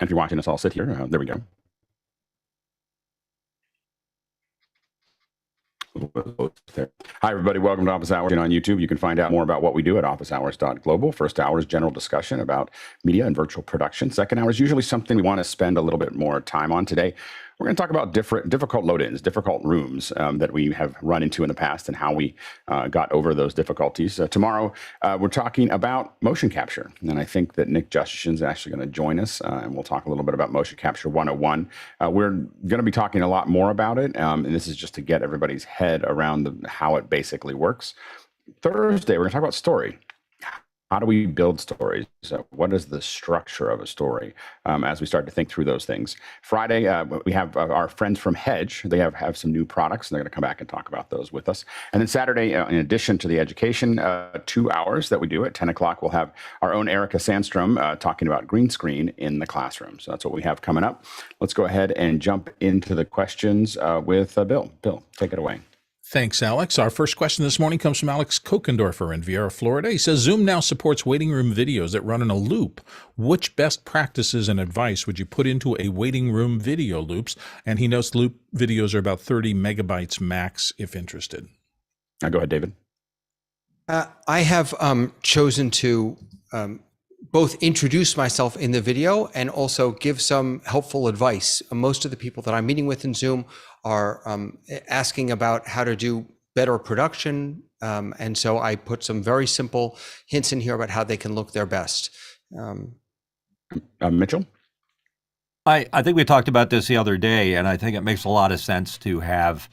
if you're watching us all sit here, there we go. Hi, everybody. Welcome to Office Hours on YouTube. You can find out more about what we do at officehours.global. First hour is general discussion about media and virtual production. Second hour is usually something we want to spend a little bit more time on. Today, we're going to talk about difficult load-ins, difficult rooms that we have run into in the past and how we got over those difficulties. Tomorrow, we're talking about motion capture. And I think that Nick Justishin is actually going to join us, and we'll talk a little bit about Motion Capture 101. We're going to be talking a lot more about it, and this is just to get everybody's head around how it basically works. Thursday, we're going to talk about story. How do we build stories? What is the structure of a story as we start to think through those things? Friday, we have our friends from Hedge. They have some new products, and they're going to come back and talk about those with us. And then Saturday, in addition to the education 2 hours that we do at 10 o'clock, we'll have our own Erica Sandstrom talking about green screen in the classroom. So that's what we have coming up. Let's go ahead and jump into the questions with Bill. Bill, take it away. Thanks, Alex. Our first question this morning comes from Alex Kokendorfer in Viera, Florida. He says, Zoom now supports waiting room videos that run in a loop. Which best practices and advice would you put into a waiting room video loops? And he notes loop videos are about 30 megabytes max if interested. Go ahead, David. I have chosen to both introduce myself in the video and also give some helpful advice. Most of the people that I'm meeting with in Zoom are asking about how to do better production. And so I put some very simple hints in here about how they can look their best. Mitchell? I think we talked about this the other day, and I think it makes a lot of sense to have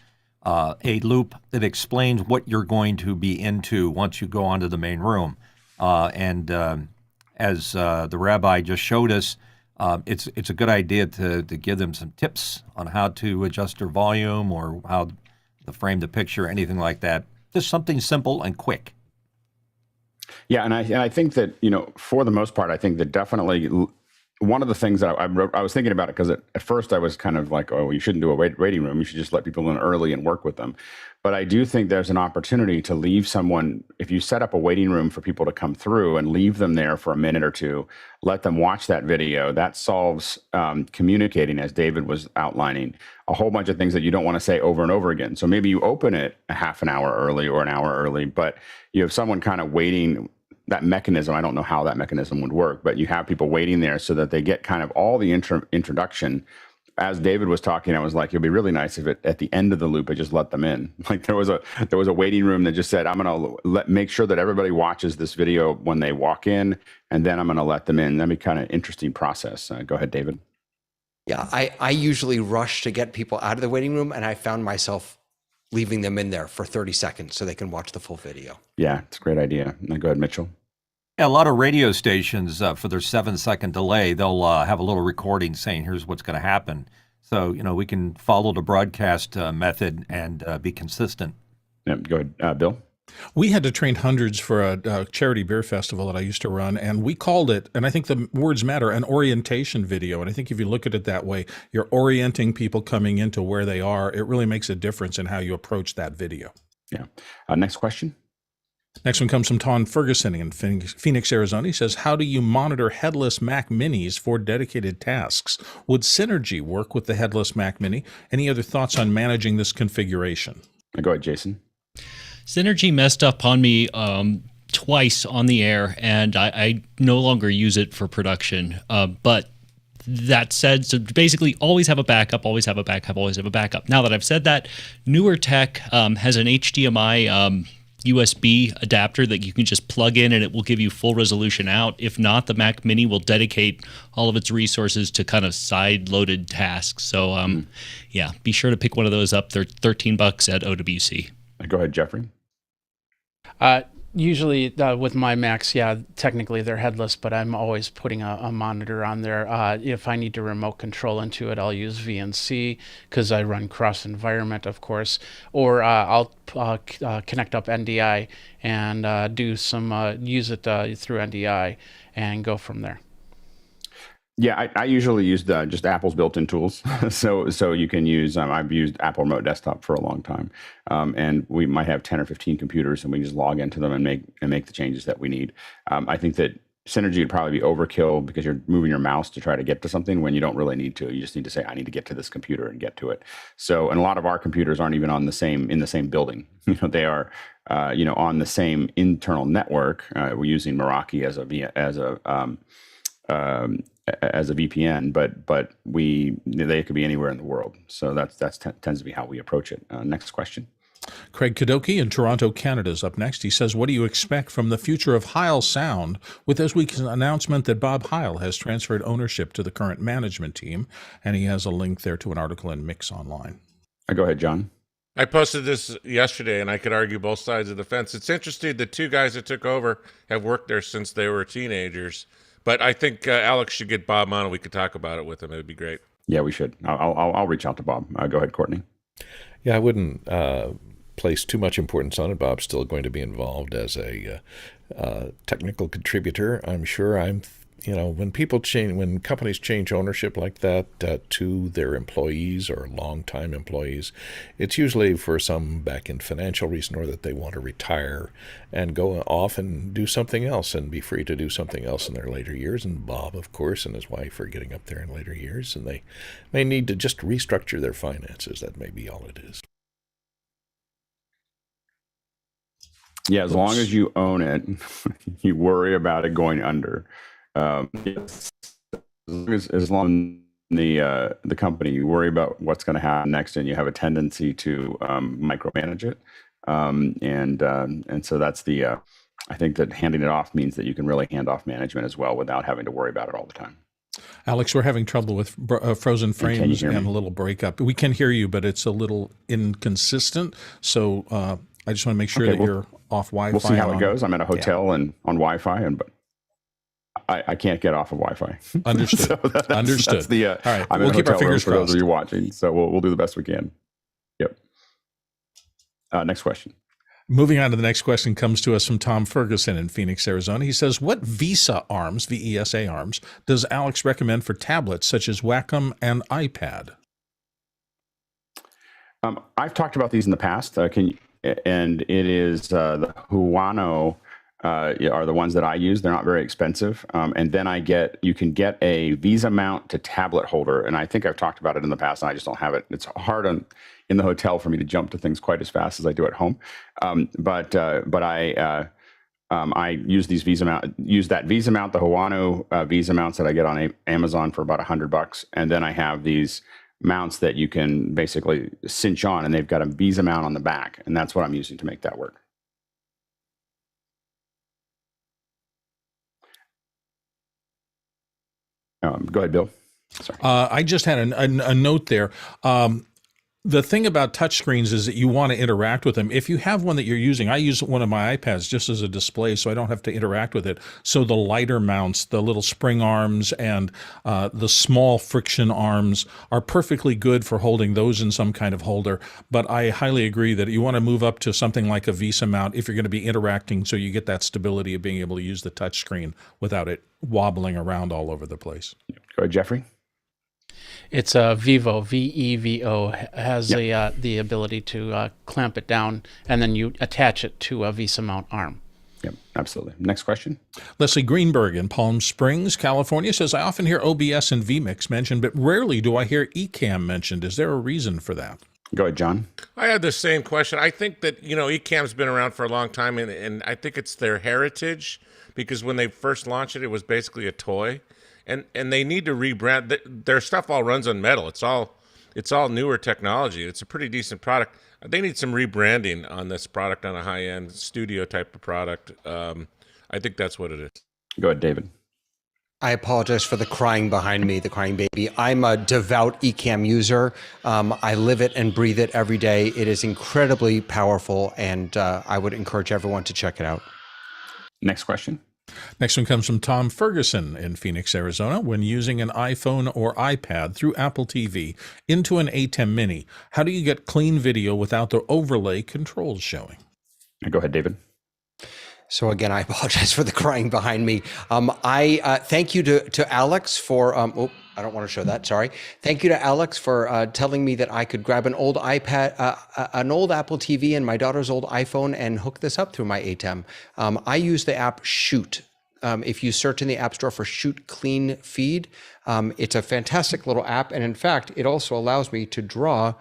a loop that explains what you're going to be into once you go onto the main room. As the rabbi just showed us, it's a good idea to give them some tips on how to adjust their volume or how to frame the picture, anything like that. Just something simple and quick. Yeah, and I think that, for the most part, I think that definitely one of the things that I was thinking about it, because at first I was kind of like, oh, you shouldn't do a waiting room. You should just let people in early and work with them. But I do think there's an opportunity to leave someone, if you set up a waiting room for people to come through and leave them there for a minute or two, let them watch that video. That solves communicating, as David was outlining, a whole bunch of things that you don't want to say over and over again. So maybe you open it a half an hour early or an hour early, but you have someone kind of waiting. That mechanism, I don't know how that mechanism would work, but you have people waiting there so that they get kind of all the introduction. As David was talking, I was like, it'd be really nice if at the end of the loop, I just let them in. Like there was a waiting room that just said, I'm going to make sure that everybody watches this video when they walk in, and then I'm going to let them in. That'd be kind of interesting process. Go ahead, David. Yeah, I usually rush to get people out of the waiting room, and I found myself leaving them in there for 30 seconds so they can watch the full video. Yeah, it's a great idea. Now go ahead, Mitchell. A lot of radio stations, for their 7-second delay, they'll have a little recording saying, here's what's going to happen. So, we can follow the broadcast method and be consistent. Yeah, go ahead, Bill. We had to train hundreds for a charity beer festival that I used to run, and we called it, and I think the words matter, an orientation video. And I think if you look at it that way, you're orienting people coming into where they are. It really makes a difference in how you approach that video. Yeah. Next question. Next one comes from Tom Ferguson in Phoenix, Arizona. He says, how do you monitor headless Mac Minis for dedicated tasks? Would Synergy work with the headless Mac Mini? Any other thoughts on managing this configuration? Go ahead, Jason. Synergy messed up on me twice on the air, and I no longer use it for production. But that said, so basically always have a backup, always have a backup, always have a backup. Now that I've said that, newer tech has an HDMI USB adapter that you can just plug in and it will give you full resolution out. If not, the Mac Mini will dedicate all of its resources to kind of side-loaded tasks. So yeah, be sure to pick one of those up. They're $13 at OWC. Go ahead, Jeffrey. Usually with my Macs, yeah, technically they're headless, but I'm always putting a monitor on there. If I need to remote control into it, I'll use VNC because I run cross environment, of course, or I'll connect up NDI and do some use it through NDI and go from there. Yeah, I usually use just Apple's built-in tools. so you can use, I've used Apple Remote Desktop for a long time. And we might have 10 or 15 computers and we just log into them and make the changes that we need. I think that Synergy would probably be overkill because you're moving your mouse to try to get to something when you don't really need to. You just need to say, I need to get to this computer and get to it. So, and a lot of our computers aren't even on the same, in the same building. They are, on the same internal network. We're using Meraki as a VPN, but they could be anywhere in the world. So that tends to be how we approach it. Next question. Craig Kadoki in Toronto, Canada is up next. He says, what do you expect from the future of Heil Sound with this week's announcement that Bob Heil has transferred ownership to the current management team? And he has a link there to an article in Mix Online. Go ahead, John. I posted this yesterday, and I could argue both sides of the fence. It's interesting the two guys that took over have worked there since they were teenagers. But I think Alex should get Bob on, and we could talk about it with him. It would be great. Yeah, we should. I'll reach out to Bob. Go ahead, Courtney. Yeah, I wouldn't place too much importance on it. Bob's still going to be involved as a technical contributor. I'm sure when people change, when companies change ownership like that to their employees or longtime employees, it's usually for some back-end financial reason or that they want to retire and go off and do something else and be free to do something else in their later years. And Bob, of course, and his wife are getting up there in later years, and they may need to just restructure their finances. That may be all it is. Yeah, as long as you own it, you worry about it going under. As long as the company, you worry about what's going to happen next, and you have a tendency to micromanage it. And so that's I think that handing it off means that you can really hand off management as well without having to worry about it all the time. Alex, we're having trouble with frozen frames and a little breakup. We can hear you, but it's a little inconsistent. So I just want to make sure that you're off Wi-Fi. We'll see how it goes. I'm at a hotel and on Wi-Fi, but I can't get off of Wi-Fi. Understood. So Understood. That's all right. I'm we'll keep our fingers for crossed. those of you watching. So we'll do the best we can. Yep. Next question. Moving on to the next question comes to us from Tom Ferguson in Phoenix, Arizona. He says, what VESA Arms, VESA Arms, does Alex recommend for tablets such as Wacom and iPad? I've talked about these in the past. And it is the Huano are the ones that I use. They're not very expensive. And then you can get a VESA mount to tablet holder. And I think I've talked about it in the past, and I just don't have it. It's hard in the hotel for me to jump to things quite as fast as I do at home. But I use these that VESA mount, the Huano VESA mounts that I get on Amazon for about $100. And then I have these mounts that you can basically cinch on, and they've got a VESA mount on the back, and that's what I'm using to make that work. Go ahead, Bill. Sorry. I just had a note there. The thing about touchscreens is that you want to interact with them. If you have one that you're using, I use one of my iPads just as a display so I don't have to interact with it. So the lighter mounts, the little spring arms and the small friction arms are perfectly good for holding those in some kind of holder. But I highly agree that you want to move up to something like a VESA mount if you're going to be interacting so you get that stability of being able to use the touchscreen without it wobbling around all over the place. Go ahead, Jeffrey. It's a Vivo, VEVO, has the ability to clamp it down, and then you attach it to a VESA mount arm. Yep, absolutely. Next question. Leslie Greenberg in Palm Springs, California says, I often hear OBS and VMix mentioned, but rarely do I hear ECamm mentioned. Is there a reason for that? Go ahead, John. I had the same question. I think that, ECamm's been around for a long time, and I think it's their heritage, because when they first launched it, it was basically a toy. And they need to rebrand. Their stuff all runs on metal. It's all newer technology. It's a pretty decent product. They need some rebranding on this product, on a high-end studio type of product. I think that's what it is. Go ahead, David. I apologize for the crying behind me, the crying baby. I'm a devout ECamm user. I live it and breathe it every day. It is incredibly powerful, and I would encourage everyone to check it out. Next question. Next one comes from Tom Ferguson in Phoenix, Arizona. When using an iPhone or iPad through Apple TV into an ATEM Mini, how do you get clean video without the overlay controls showing? Go ahead, David. So again, I apologize for the crying behind me. I thank you to Alex for, I don't want to show that, sorry. Thank you to Alex for telling me that I could grab an old iPad, an old Apple TV and my daughter's old iPhone and hook this up through my ATEM. I use the app Shoot. If you search in the App Store for Shoot Clean Feed, it's a fantastic little app. And in fact, it also allows me to draw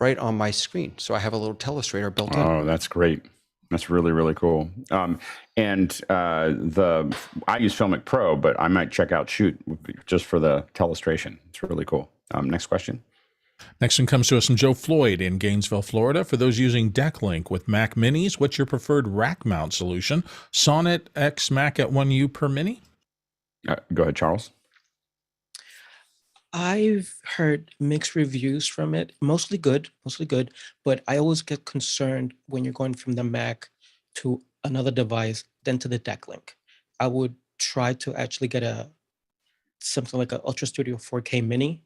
right on my screen. So I have a little telestrator built in. Oh, that's great. That's really, really cool. I use FilMic Pro, but I might check out Shoot just for the telestration. It's really cool. Next question. Next one comes to us from Joe Floyd in Gainesville, Florida. For those using DeckLink with Mac Minis, what's your preferred rack mount solution? Sonnet, xMac at 1U per Mini? Go ahead, Charles. I've heard mixed reviews from it, mostly good, but I always get concerned when you're going from the Mac to another device, then to the DeckLink. I would try to actually get something like an UltraStudio 4K Mini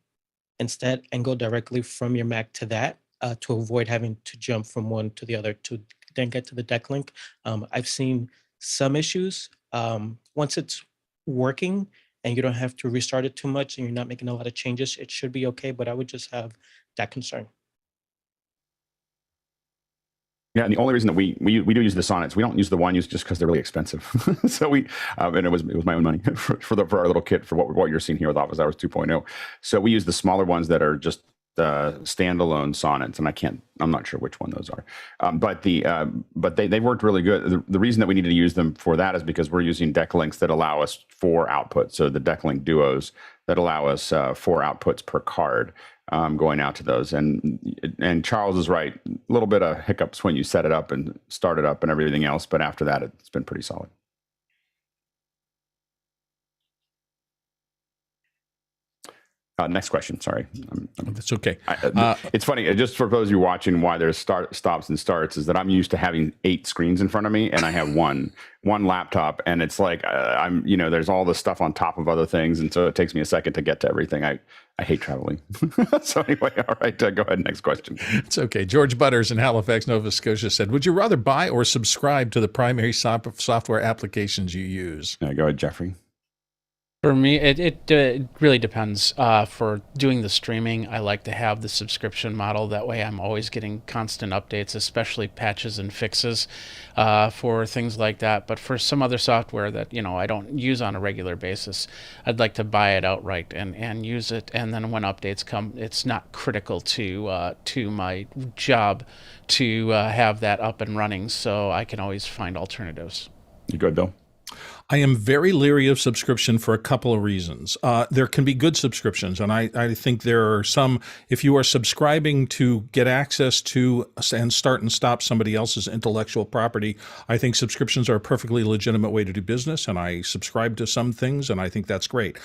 instead and go directly from your Mac to that to avoid having to jump from one to the other to then get to the DeckLink. I've seen some issues. Once it's working and you don't have to restart it too much and you're not making a lot of changes, it should be okay, but I would just have that concern. Yeah, and the only reason that we do use the Sonnets, we don't use the 1Us just because they're really expensive. So and it was my own money for our little kit for what you're seeing here with Office Hours 2.0. So we use the smaller ones that are just standalone Sonnets, and I'm not sure which one those are. But they've worked really good. The reason that we need to use them for that is because we're using DeckLinks that allow us 4 outputs. So the DeckLink Duos that allow us 4 outputs per card. Going out to those, and Charles is right. A little bit of hiccups when you set it up and start it up and everything else, but after that, it's been pretty solid. Next question. Sorry, that's okay. It's funny. Just for those of you watching, why there's stops and starts is that I'm used to having 8 screens in front of me, and I have one laptop, and it's like there's all this stuff on top of other things, and so it takes me a second to get to everything. I hate traveling. So anyway, all right, go ahead. Next question. It's okay. George Butters in Halifax, Nova Scotia said, would you rather buy or subscribe to the primary software applications you use? Go ahead, Jeffrey. For me, it really depends. For doing the streaming, I like to have the subscription model. That way I'm always getting constant updates, especially patches and fixes for things like that. But for some other software that I don't use on a regular basis, I'd like to buy it outright and use it. And then when updates come, it's not critical to my job to have that up and running, so I can always find alternatives. You good, Bill? I am very leery of subscription for a couple of reasons. There can be good subscriptions, and I think there are some. If you are subscribing to get access to and start and stop somebody else's intellectual property, I think subscriptions are a perfectly legitimate way to do business, and I subscribe to some things, and I think that's great.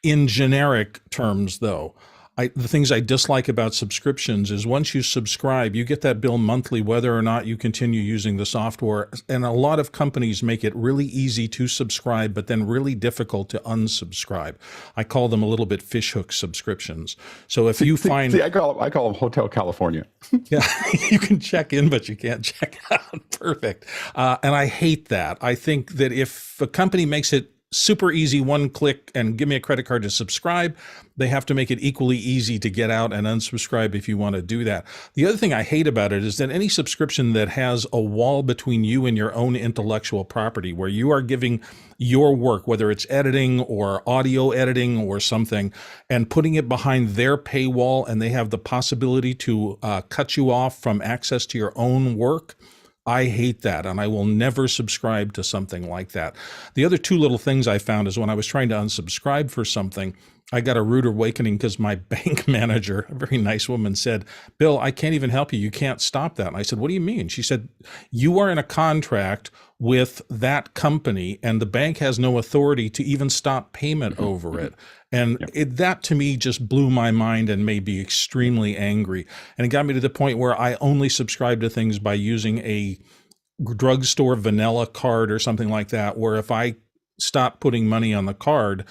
In generic terms, though, the things I dislike about subscriptions is once you subscribe, you get that bill monthly whether or not you continue using the software. And a lot of companies make it really easy to subscribe, but then really difficult to unsubscribe. I call them a little bit fishhook subscriptions. So if you find... See, I call them Hotel California. Yeah, you can check in, but you can't check out. Perfect. And I hate that. I think that if a company makes it super easy, one click, and give me a credit card to subscribe, they have to make it equally easy to get out and unsubscribe if you want to do that. The other thing I hate about it is that any subscription that has a wall between you and your own intellectual property, where you are giving your work, whether it's editing or audio editing or something, and putting it behind their paywall, and they have the possibility to cut you off from access to your own work, I hate that, and I will never subscribe to something like that. The other 2 little things I found is when I was trying to unsubscribe for something, I got a rude awakening because my bank manager, a very nice woman, said, Bill, I can't even help you. You can't stop that. And I said, what do you mean? She said, you are in a contract with that company, and the bank has no authority to even stop payment over it. And that to me just blew my mind and made me extremely angry. And it got me to the point where I only subscribe to things by using a drugstore vanilla card or something like that, where if I stop putting money on the card,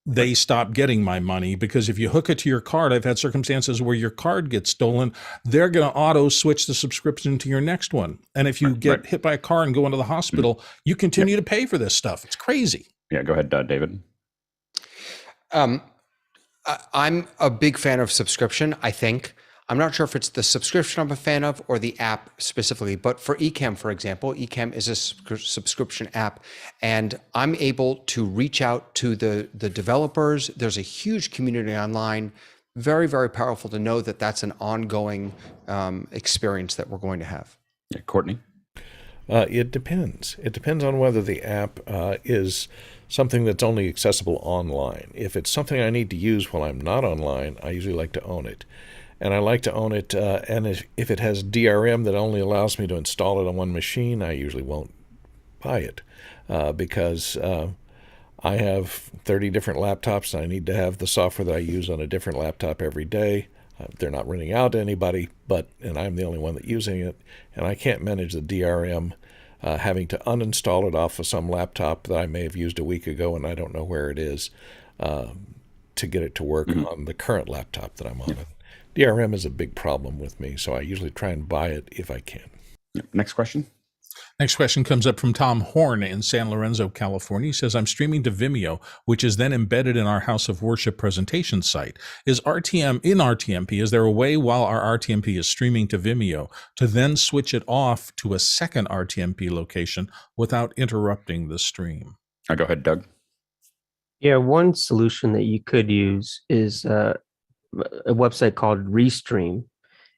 they stop getting my money, because if you hook it to your card, I've had circumstances where your card gets stolen, they're going to auto switch the subscription to your next one. And if you get hit by a car and go into the hospital, you continue to pay for this stuff. It's crazy. Yeah, go ahead, David. I'm a big fan of subscription, I think. I'm not sure if it's the subscription I'm a fan of or the app specifically, but for ECamm, for example, ECamm is a subscription app, and I'm able to reach out to the developers. There's a huge community online. Very, very powerful to know that that's an ongoing experience that we're going to have. Yeah, Courtney? It depends. It depends on whether the app is something that's only accessible online. If it's something I need to use while I'm not online, I usually like to own it. And I like to own it, and if it has DRM that only allows me to install it on one machine, I usually won't buy it because I have 30 different laptops, and I need to have the software that I use on a different laptop every day. They're not renting out to anybody, and I'm the only one that's using it, and I can't manage the DRM having to uninstall it off of some laptop that I may have used a week ago and I don't know where it is to get it to work on the current laptop that I'm on. DRM is a big problem with me, so I usually try and buy it if I can. Next question. Next question comes up from Tom Horn in San Lorenzo, California. He says, I'm streaming to Vimeo, which is then embedded in our House of Worship presentation site. Is RTMP, is there a way while our RTMP is streaming to Vimeo to then switch it off to a second RTMP location without interrupting the stream? Go ahead, Doug. Yeah, one solution that you could use is a website called Restream.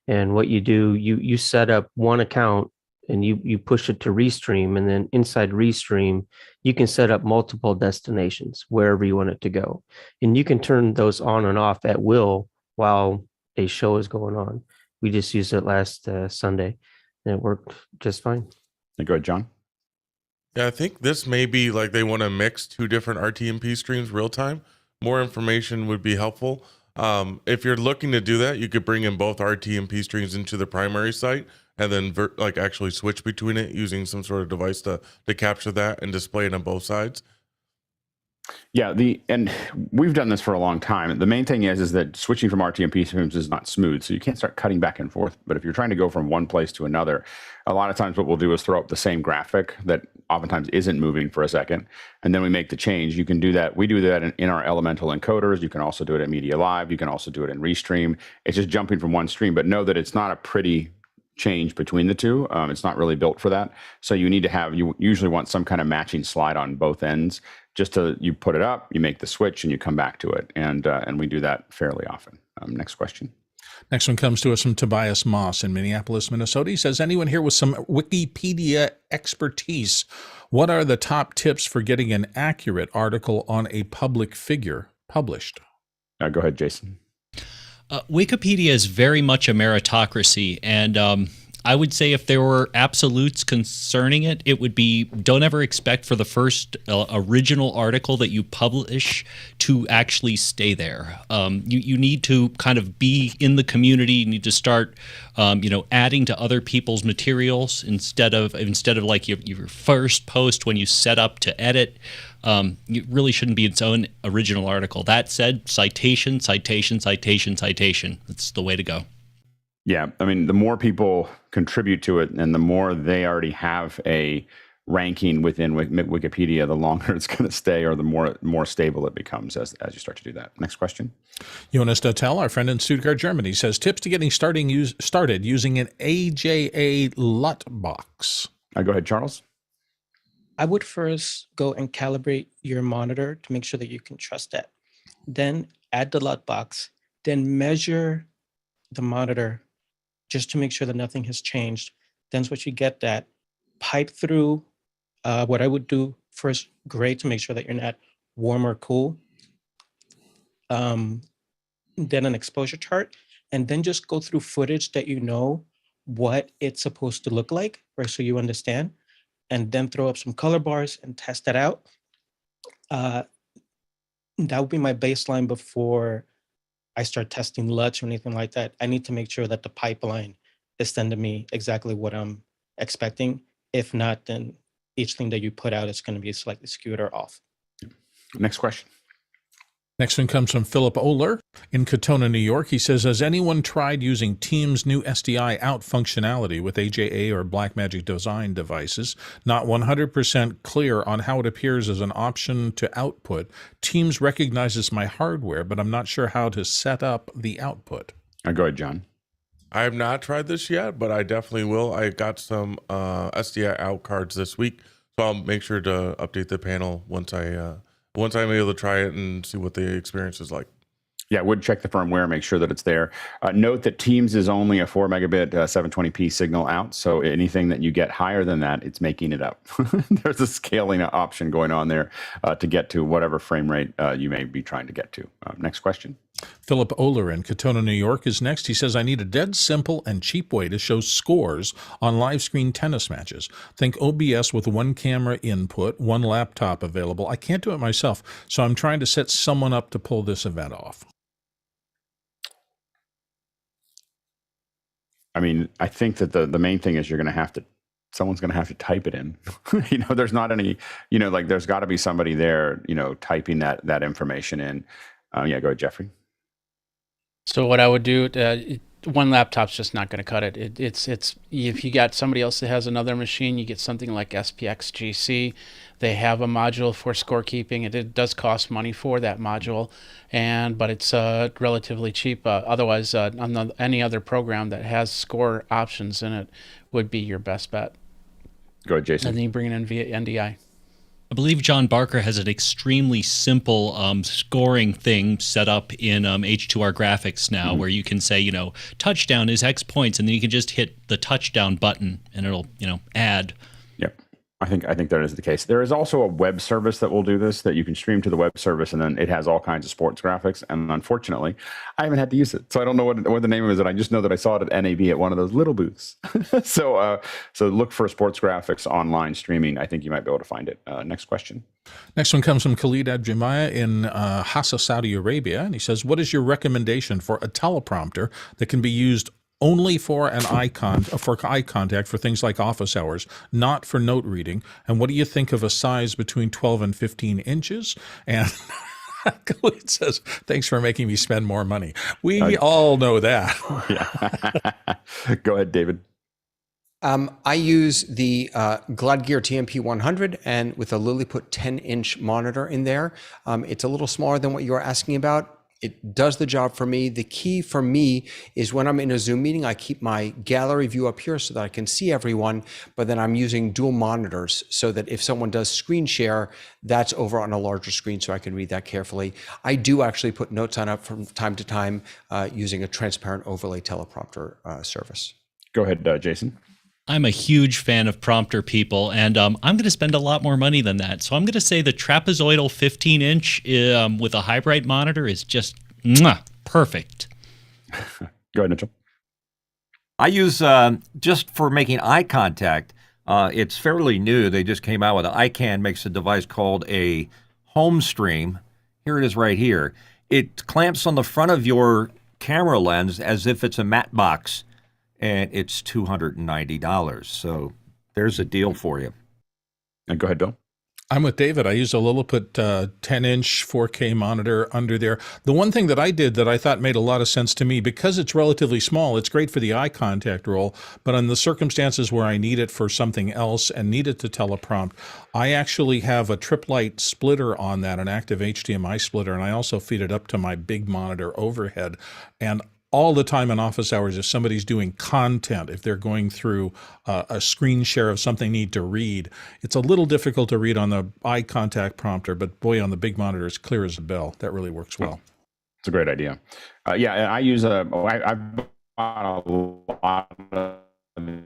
And what you do, you set up one account and you push it to Restream, and then inside Restream, you can set up multiple destinations wherever you want it to go. And you can turn those on and off at will while a show is going on. We just used it last Sunday, and it worked just fine. Go ahead, John. Yeah, I think this may be like they want to mix two different RTMP streams real time. More information would be helpful. If you're looking to do that, you could bring in both RTMP streams into the primary site and then actually switch between it using some sort of device to capture that and display it on both sides. Yeah, and we've done this for a long time. The main thing is that switching from RTMP streams is not smooth, so you can't start cutting back and forth. But if you're trying to go from one place to another, a lot of times what we'll do is throw up the same graphic that oftentimes isn't moving for a second, and then we make the change. You can do that. We do that in our Elemental encoders. You can also do it in Media Live. You can also do it in Restream. It's just jumping from one stream, but know that it's not a pretty change between the two. It's not really built for that. So you usually want some kind of matching slide on both ends. You put it up, you make the switch, and you come back to it. And we do that fairly often. Next question. Next one comes to us from Tobias Moss in Minneapolis, Minnesota. He says, anyone here with some Wikipedia expertise, what are the top tips for getting an accurate article on a public figure published? Go ahead, Jason. Wikipedia is very much a meritocracy, and I would say if there were absolutes concerning it, it would be don't ever expect for the first original article that you publish to actually stay there. You need to kind of be in the community. You need to start, adding to other people's materials instead of like your first post when you set up to edit. It really shouldn't be its own original article. That said, citation, citation, citation, citation. That's the way to go. Yeah, I mean, the more people contribute to it and the more they already have a ranking within Wikipedia, the longer it's going to stay or the more stable it becomes as you start to do that. Next question. Jonas Dottel, our friend in Stuttgart, Germany, says, tips to getting started using an AJA LUT-BOX. Go ahead, Charles. I would first go and calibrate your monitor to make sure that you can trust it. Then add the LUT-BOX, then measure the monitor just to make sure that nothing has changed. Then once you get that, pipe through what I would do first, gray to make sure that you're not warm or cool. Then an exposure chart, and then just go through footage that you know what it's supposed to look like, right? So you understand. And then throw up some color bars and test that out. That would be my baseline before I start testing LUTs or anything like that. I need to make sure that the pipeline is sending me exactly what I'm expecting. If not, then each thing that you put out is going to be slightly skewed or off. Next question. Next one comes from Philip Oler in Katona, New York. He says, has anyone tried using Teams' new SDI out functionality with AJA or Blackmagic design devices? Not 100% clear on how it appears as an option to output. Teams recognizes my hardware, but I'm not sure how to set up the output. Go ahead, John. I have not tried this yet, but I definitely will. I got some SDI out cards this week, so I'll make sure to update the panel once I'm able to try it and see what the experience is like. Yeah, I would check the firmware, make sure that it's there. Note that Teams is only a 4 megabit 720p signal out, so anything that you get higher than that, it's making it up. There's a scaling option going on there to get to whatever frame rate you may be trying to get to. Next question. Philip Oler in Katona, New York is next. He says, I need a dead simple and cheap way to show scores on live screen tennis matches. Think OBS with one camera input, one laptop available. I can't do it myself, so I'm trying to set someone up to pull this event off. I mean, I think that the main thing is someone's going to have to type it in. There's not any, like there's got to be somebody there, typing that information in. Yeah, go ahead, Jeffrey. So what I would do, one laptop's just not going to cut it. It's if you got somebody else that has another machine, you get something like SPX GC. They have a module for scorekeeping. It does cost money for that module, but it's relatively cheap. Otherwise, any other program that has score options in it would be your best bet. Go ahead, Jason. And then you bring it in via NDI. I believe John Barker has an extremely simple scoring thing set up in H2R graphics now, where you can say, touchdown is X points, and then you can just hit the touchdown button, and it'll, add. Yep. I think that is the case. There is also a web service that will do this, that you can stream to the web service, and then it has all kinds of sports graphics. And unfortunately, I haven't had to use it, so I don't know what the name of it is. And I just know that I saw it at NAB at one of those little booths. So look for sports graphics online streaming. I think you might be able to find it. Next question. Next one comes from Khalid Adjamaya in Hassa, Saudi Arabia, and he says, "What is your recommendation for a teleprompter that can be used only for eye contact for things like office hours, not for note reading? And what do you think of a size between 12 and 15 inches?" And Khalid says, "Thanks for making me spend more money." We all know that. Yeah. Go ahead, David. I use the Glad-Gear TMP 100 and with a Lilliput 10-inch monitor in there. It's a little smaller than what you were asking about. It does the job for me. The key for me is when I'm in a Zoom meeting, I keep my gallery view up here so that I can see everyone, but then I'm using dual monitors so that if someone does screen share, that's over on a larger screen so I can read that carefully. I do actually put notes on up from time to time using a transparent overlay teleprompter service. Go ahead, Jason. I'm a huge fan of prompter people, and I'm going to spend a lot more money than that. So I'm going to say the trapezoidal 15-inch with a high bright monitor is just perfect. Go ahead, Mitchell. I use, just for making eye contact, it's fairly new. They just came out with it. ICANN makes a device called a home stream. Here it is right here. It clamps on the front of your camera lens as if it's a matte box, and it's $290. So there's a deal for you. And go ahead, Bill. I'm with David. I use a Lilliput 10-inch 4K monitor under there. The one thing that I did that I thought made a lot of sense to me, because it's relatively small, it's great for the eye contact role, but in the circumstances where I need it for something else and need it to teleprompt, I actually have a trip light splitter on that, an active HDMI splitter, and I also feed it up to my big monitor overhead. And all the time in office hours, if somebody's doing content, if they're going through a screen share of something they need to read, it's a little difficult to read on the eye contact prompter, but boy, on the big monitor, it's clear as a bell. That really works well. It's a great idea. Yeah, I use I've bought a lot of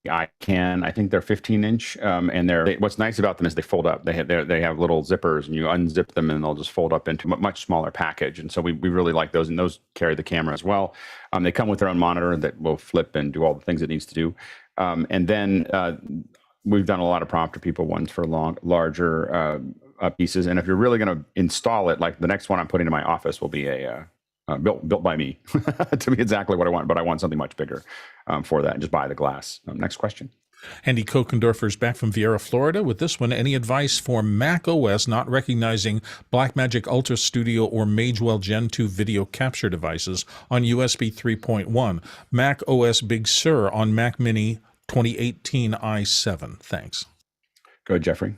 ICANN. I think they're 15-inch, and what's nice about them is they fold up. They have little zippers, and you unzip them, and they'll just fold up into a much smaller package. And so we really like those, and those carry the camera as well. They come with their own monitor that will flip and do all the things it needs to do. And then we've done a lot of prompter people ones for larger pieces. And if you're really going to install it, like the next one I'm putting in my office will be a built by me to be exactly what I want, but I want something much bigger for that. Just buy the glass. Next question. Andy Kokendorfer's back from Viera, Florida with this one. Any advice for macOS not recognizing Blackmagic UltraStudio or Magewell Gen2 video capture devices on USB 3.1? macOS BigSur on macMini 2018 i7. Thanks. Go ahead, Jeffrey.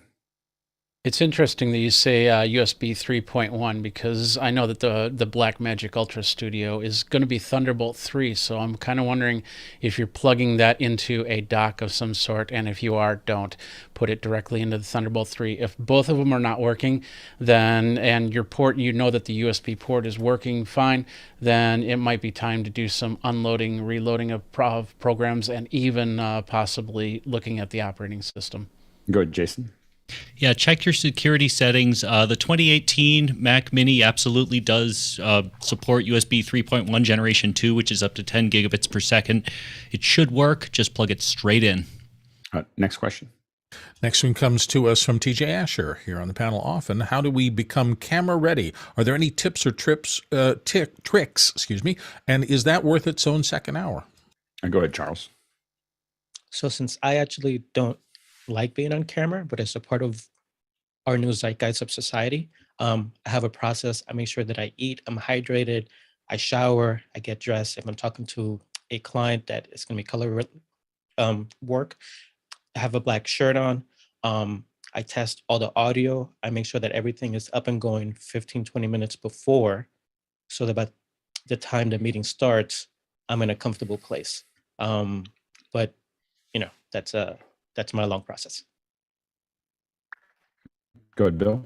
It's interesting that you say USB 3.1 because I know that the Blackmagic UltraStudio is going to be Thunderbolt 3, so I'm kind of wondering if you're plugging that into a dock of some sort, and if you are, don't put it directly into the Thunderbolt 3. If both of them are not working, then and your port, you know that the USB port is working fine, then it might be time to do some unloading, reloading of programs, and even possibly looking at the operating system. Go ahead, Jason. Yeah, check your security settings. The 2018 Mac Mini absolutely does support USB 3.1 Generation 2, which is up to 10 gigabits per second. It should work. Just plug it straight in. Next question. Next one comes to us from TJ Asher here on the panel often. How do we become camera ready? Are there any tips or tricks, and is that worth its own second hour? Go ahead, Charles. So since I actually don't like being on camera, but as a part of our new zeitgeist of society, I have a process. I make sure that I eat, I'm hydrated, I shower, I get dressed. If I'm talking to a client that is going to be color work, I have a black shirt on. I test all the audio. I make sure that everything is up and going 15, 20 minutes before, so that by the time the meeting starts, I'm in a comfortable place. But you know, that's my long process. Go ahead, Bill.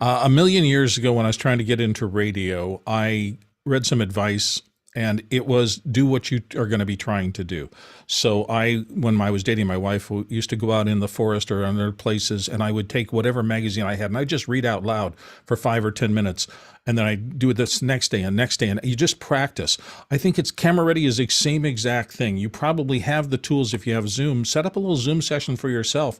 A million years ago, when I was trying to get into radio, I read some advice, and it was do what you are going to be trying to do. So when I was dating my wife, we used to go out in the forest or other places, and I would take whatever magazine I had, and I'd just read out loud for 5 or 10 minutes. And then I do this next day, and you just practice. I think it's camera ready is the same exact thing. You probably have the tools if you have Zoom. Set up a little Zoom session for yourself.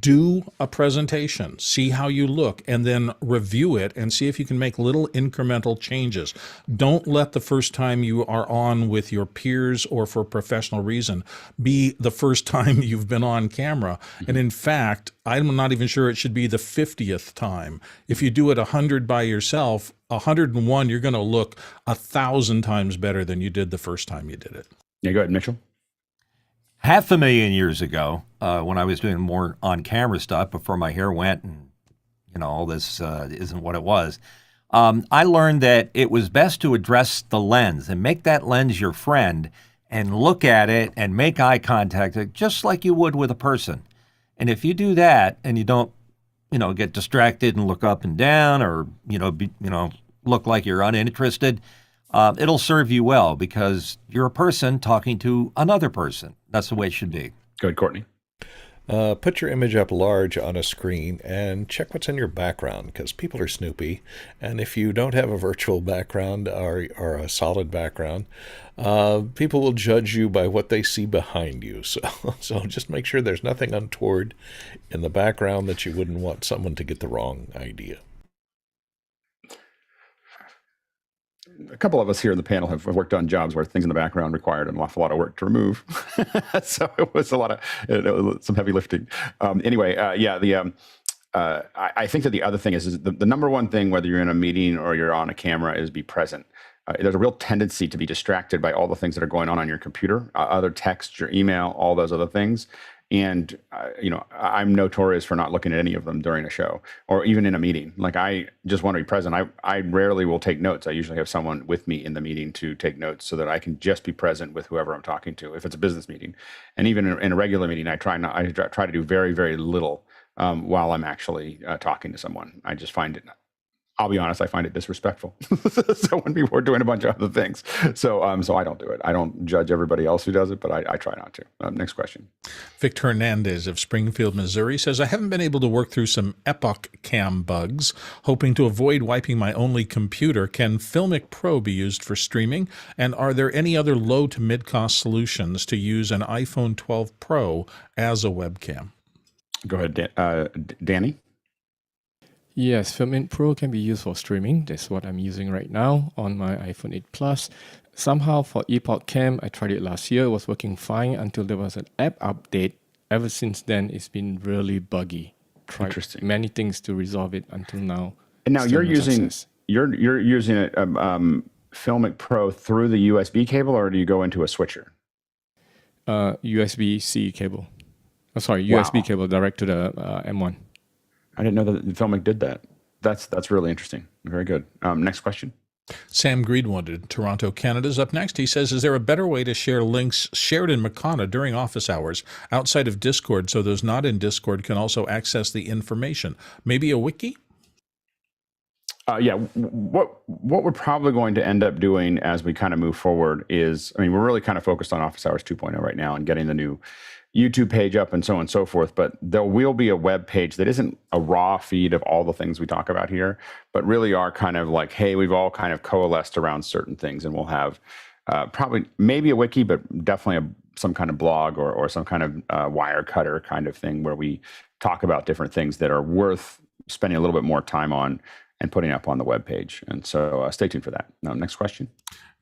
Do a presentation, see how you look, and then review it and see if you can make little incremental changes. Don't let the first time you are on with your peers or for a professional reason be the first time you've been on camera. And in fact, I'm not even sure it should be the 50th time. If you do it 100 by yourself, 101, you're going to look 1,000 times better than you did the first time you did it. Yeah, go ahead, Mitchell. 500,000 years ago, when I was doing more on-camera stuff before my hair went and, all this isn't what it was, I learned that it was best to address the lens and make that lens your friend and look at it and make eye contact just like you would with a person. And if you do that and you don't, get distracted and look up and down or, look like you're uninterested, it'll serve you well because you're a person talking to another person. That's the way it should be. Go ahead, Courtney. Put your image up large on a screen and check what's in your background because people are snoopy. And if you don't have a virtual background or a solid background, people will judge you by what they see behind you. So just make sure there's nothing untoward in the background that you wouldn't want someone to get the wrong idea. A couple of us here in the panel have worked on jobs where things in the background required an awful lot of work to remove. So it was a lot of some heavy lifting. I think that the other thing is the number one thing, whether you're in a meeting or you're on a camera, is be present. There's a real tendency to be distracted by all the things that are going on your computer, other text, your email, all those other things. And, I'm notorious for not looking at any of them during a show or even in a meeting. Like, I just want to be present. I rarely will take notes. I usually have someone with me in the meeting to take notes so that I can just be present with whoever I'm talking to, if it's a business meeting. And even in a regular meeting, I try to do very, very little while I'm actually talking to someone. I just find it, I'll be honest, I find it disrespectful. So when people are doing a bunch of other things. So I don't do it. I don't judge everybody else who does it, but I try not to. Next question. Victor Hernandez of Springfield, Missouri says, I haven't been able to work through some EpocCam bugs. Hoping to avoid wiping my only computer. Can FilMic Pro be used for streaming? And are there any other low to mid-cost solutions to use an iPhone 12 Pro as a webcam? Go ahead, Danny. Yes, FilMic Pro can be used for streaming. That's what I'm using right now on my iPhone 8 Plus. Somehow for EpocCam, I tried it last year. It was working fine until there was an app update. Ever since then, it's been really buggy. Tried many things to resolve it until now. And now you're using it, FilMic Pro through the USB cable, or do you go into a switcher? USB-C cable. USB cable direct to the M1. I didn't know that FilMic did that. That's really interesting. Very good. Next question. Sam Greenwood, Toronto, Canada's up next. He says, is there a better way to share links shared in Mukana during office hours outside of Discord so those not in Discord can also access the information? Maybe a wiki? Yeah, what we're probably going to end up doing as we kind of move forward is, I mean, we're really kind of focused on Office Hours 2.0 right now and getting the new YouTube page up and so on and so forth. But there will be a web page that isn't a raw feed of all the things we talk about here, but really are kind of like, hey, we've all kind of coalesced around certain things, and we'll have probably maybe a wiki, but definitely some kind of blog or some kind of wire cutter kind of thing where we talk about different things that are worth spending a little bit more time on and putting up on the web page. And so stay tuned for that. Now, next question.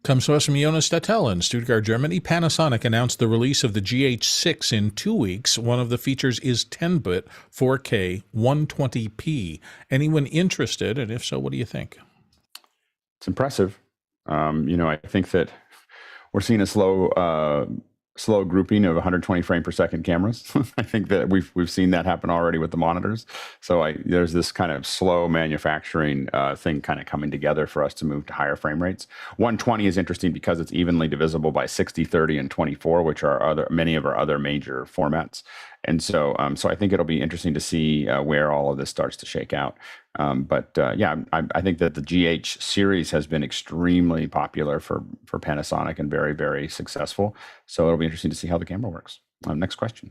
Comes to us from Jonas Stattel in Stuttgart, Germany. Panasonic announced the release of the GH6 in 2 weeks. One of the features is 10-bit 4K 120p. Anyone interested? And if so, what do you think? It's impressive. I think that we're seeing a slow grouping of 120 frame per second cameras. I think that we've seen that happen already with the monitors. So there's this kind of slow manufacturing thing kind of coming together for us to move to higher frame rates. 120 is interesting because it's evenly divisible by 60, 30, and 24, which are many of our other major formats. And so I think it'll be interesting to see where all of this starts to shake out. I think that the GH series has been extremely popular for Panasonic and very, very successful. So it'll be interesting to see how the camera works. Next question.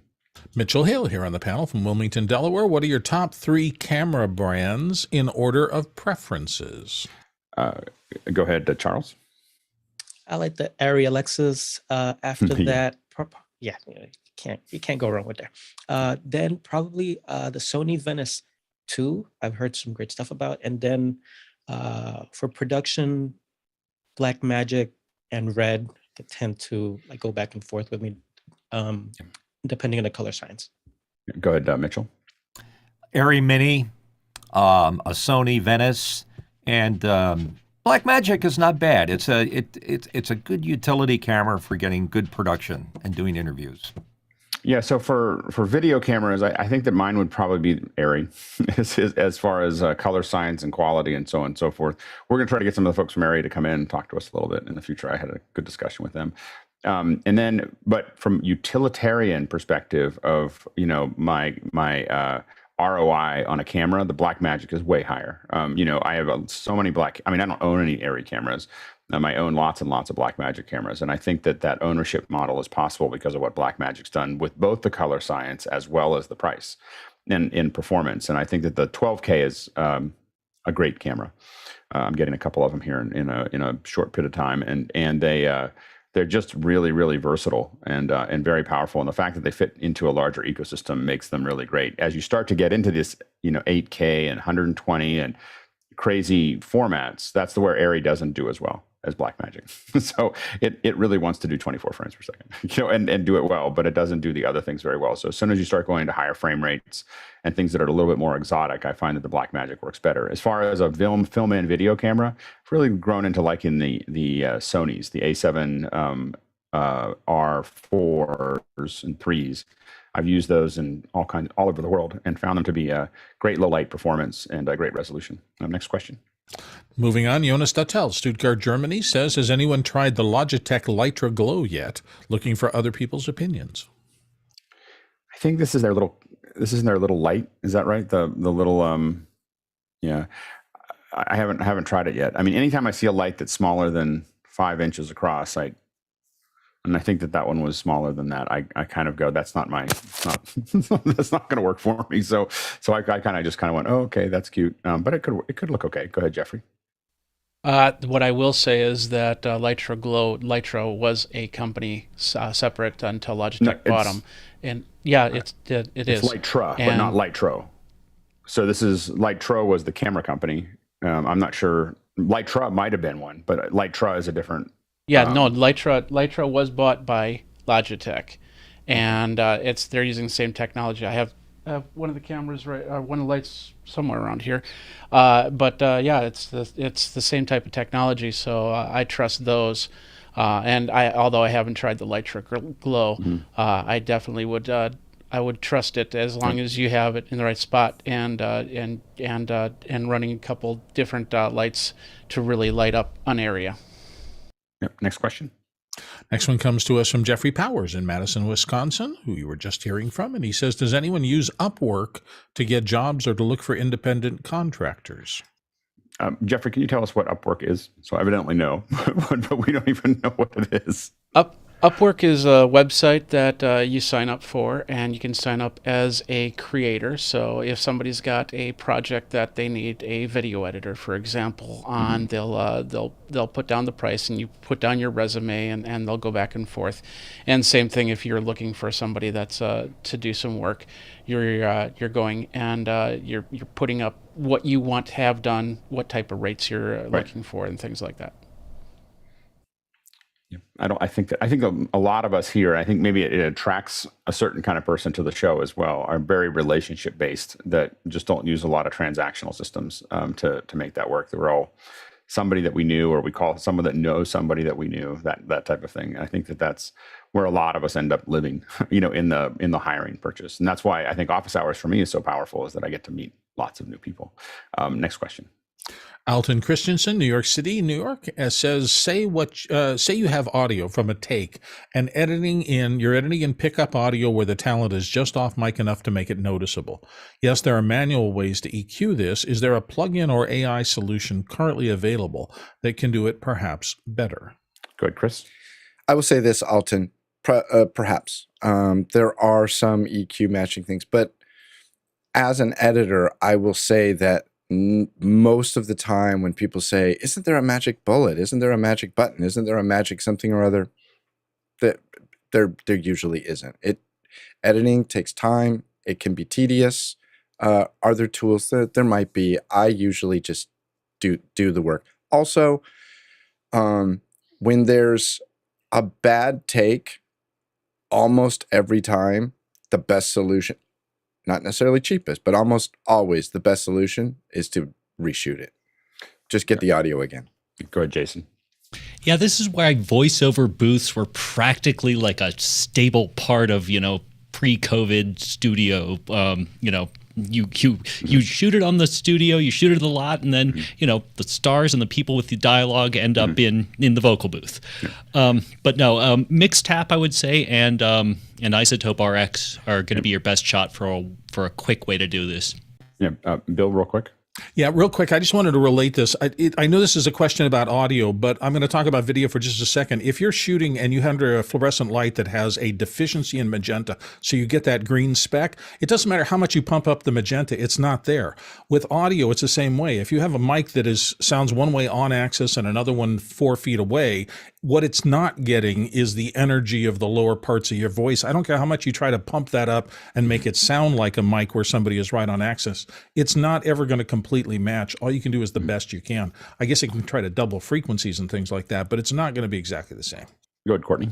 Mitchell Hale here on the panel from Wilmington, Delaware. What are your top 3 camera brands in order of preferences? Go ahead, Charles. I like the Arri Alexas. After that, you can't go wrong with that. Then probably the Sony Venice 2. I've heard some great stuff about. And then for production, Blackmagic and Red tend to go back and forth with me, depending on the color signs. Go ahead, Mitchell. Arri Mini, a Sony Venice, and Blackmagic is not bad. It's a good utility camera for getting good production and doing interviews. Yeah, so for video cameras, I think that mine would probably be Arri as far as color science and quality and so on and so forth. We're going to try to get some of the folks from Arri to come in and talk to us a little bit in the future. I had a good discussion with them. But from utilitarian perspective of, my ROI on a camera, the Blackmagic is way higher. I have so many I don't own any Arri cameras. I own lots and lots of Blackmagic cameras. And I think that ownership model is possible because of what Blackmagic's done with both the color science as well as the price and in performance. And I think that the 12K is a great camera. I'm getting a couple of them here in a short period of time. And they're just really, really versatile and very powerful. And the fact that they fit into a larger ecosystem makes them really great. As you start to get into this, 8K and 120 and crazy formats, that's where Arri doesn't do as well as Blackmagic. So it really wants to do 24 frames per second, and do it well, but it doesn't do the other things very well. So as soon as you start going to higher frame rates and things that are a little bit more exotic, I find that the Blackmagic works better. As far as a film and video camera, I've really grown into liking the Sonys, the A7 R4s and 3s. I've used those in all over the world and found them to be a great low light performance and a great resolution. Next question. Moving on, Jonas Stattel, Stuttgart, Germany, says, has anyone tried the Logitech Litra Glow yet? Looking for other people's opinions. I think this is their little light. Is that right? The little yeah. I haven't tried it yet. I mean, anytime I see a light that's smaller than 5 inches across, and I think that one was smaller than that, I kind of go, that's not that's not going to work for me. So I kind of went, oh, okay, that's cute. But it could look okay. Go ahead, Jeffrey. What I will say is that Litra was a company separate until Logitech bought them. And yeah, it is. It's Litra, but not Litro. So this is Litra was the camera company. I'm not sure. Litra might have been one, but Litra is a different. Yeah, no, Litra was bought by Logitech, and they're using the same technology. I have one of the cameras one of the lights somewhere around here, yeah, it's the same type of technology. So I trust those, and although I haven't tried the Litra Glow, I definitely would I would trust it as long as you have it in the right spot and running a couple different lights to really light up an area. Yep. Next question. Next one comes to us from Jeffrey Powers in Madison, Wisconsin, who you were just hearing from. And he says, does anyone use Upwork to get jobs or to look for independent contractors? Jeffrey, can you tell us what Upwork is? So I evidently know, but we don't even know what it is. Upwork is a website that you sign up for, and you can sign up as a creator. So if somebody's got a project that they need a video editor, for example, on, they'll put down the price, and you put down your resume, and they'll go back and forth. And same thing if you're looking for somebody that's to do some work, you're going and you're putting up what you want to have done, what type of rates you're looking for, and things like that. I think a lot of us here, I think maybe it attracts a certain kind of person to the show as well, are very relationship based, that just don't use a lot of transactional systems to make that work. They were all somebody that we knew, or we call someone that knows somebody that we knew, that type of thing. I think that's where a lot of us end up living, in the hiring purchase. And that's why I think office hours for me is so powerful, is that I get to meet lots of new people. Next question. Alton Christensen, New York City, New York, says, say you have audio from a take and you're editing in pickup audio where the talent is just off mic enough to make it noticeable. Yes, there are manual ways to EQ this. Is there a plugin or AI solution currently available that can do it perhaps better? Go ahead, Chris. I will say this, Alton, perhaps. There are some EQ matching things, but as an editor, I will say that most of the time when people say, isn't there a magic bullet? Isn't there a magic button? Isn't there a magic something or other? That there usually isn't. Editing takes time. It can be tedious. Are there tools? There might be. I usually just do the work. Also, when there's a bad take, almost every time, the best solution, not necessarily cheapest, but almost always the best solution is to reshoot it. Just get the audio again. Go ahead, Jason. Yeah, this is why voiceover booths were practically like a stable part of, pre-COVID studio. You shoot it on the studio, you shoot it at the lot, and then, the stars and the people with the dialogue end up in the vocal booth. But no, Mixtap, I would say, and Isotope RX are going to be your best shot for a quick way to do this. Yeah, Bill, real quick. Yeah, real quick, I just wanted to relate this. I know this is a question about audio, but I'm going to talk about video for just a second. If you're shooting and you have a fluorescent light that has a deficiency in magenta, so you get that green speck, it doesn't matter how much you pump up the magenta, it's not there. With audio, it's the same way. If you have a mic that sounds one way on axis and another one 4 feet away, what it's not getting is the energy of the lower parts of your voice. I don't care how much you try to pump that up and make it sound like a mic where somebody is right on axis. It's not ever going to completely match. All you can do is the best you can. I guess you can try to double frequencies and things like that, but it's not going to be exactly the same. Go ahead, Courtney.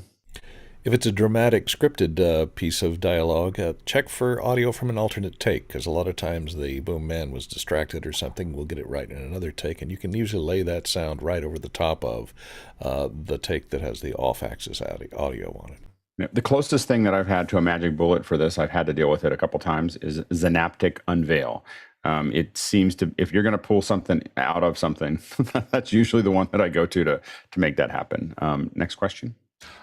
If it's a dramatic scripted piece of dialogue, check for audio from an alternate take, because a lot of times the boom man was distracted or something. We'll get it right in another take, and you can usually lay that sound right over the top of the take that has the off-axis audio on it. Yeah, the closest thing that I've had to a magic bullet for this, I've had to deal with it a couple times, is Synaptic Unveil. It seems to, if you're going to pull something out of something, that's usually the one that I go to make that happen. Next question.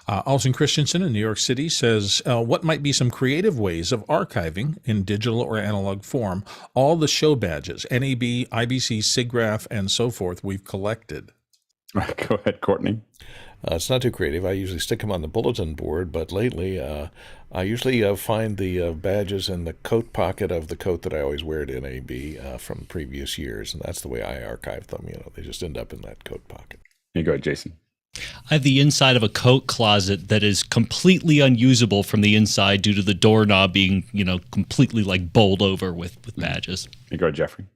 Alton Christensen in New York City says, what might be some creative ways of archiving in digital or analog form all the show badges, NAB, IBC, SIGGRAPH, and so forth we've collected? Go ahead, Courtney. It's not too creative. I usually stick them on the bulletin board, but lately I usually find the badges in the coat pocket of the coat that I always wear at NAB from previous years, and that's the way I archive them. They just end up in that coat pocket. You go ahead, Jason. I have the inside of a coat closet that is completely unusable from the inside due to the doorknob being, completely bowled over with badges. You go ahead, Jeffrey.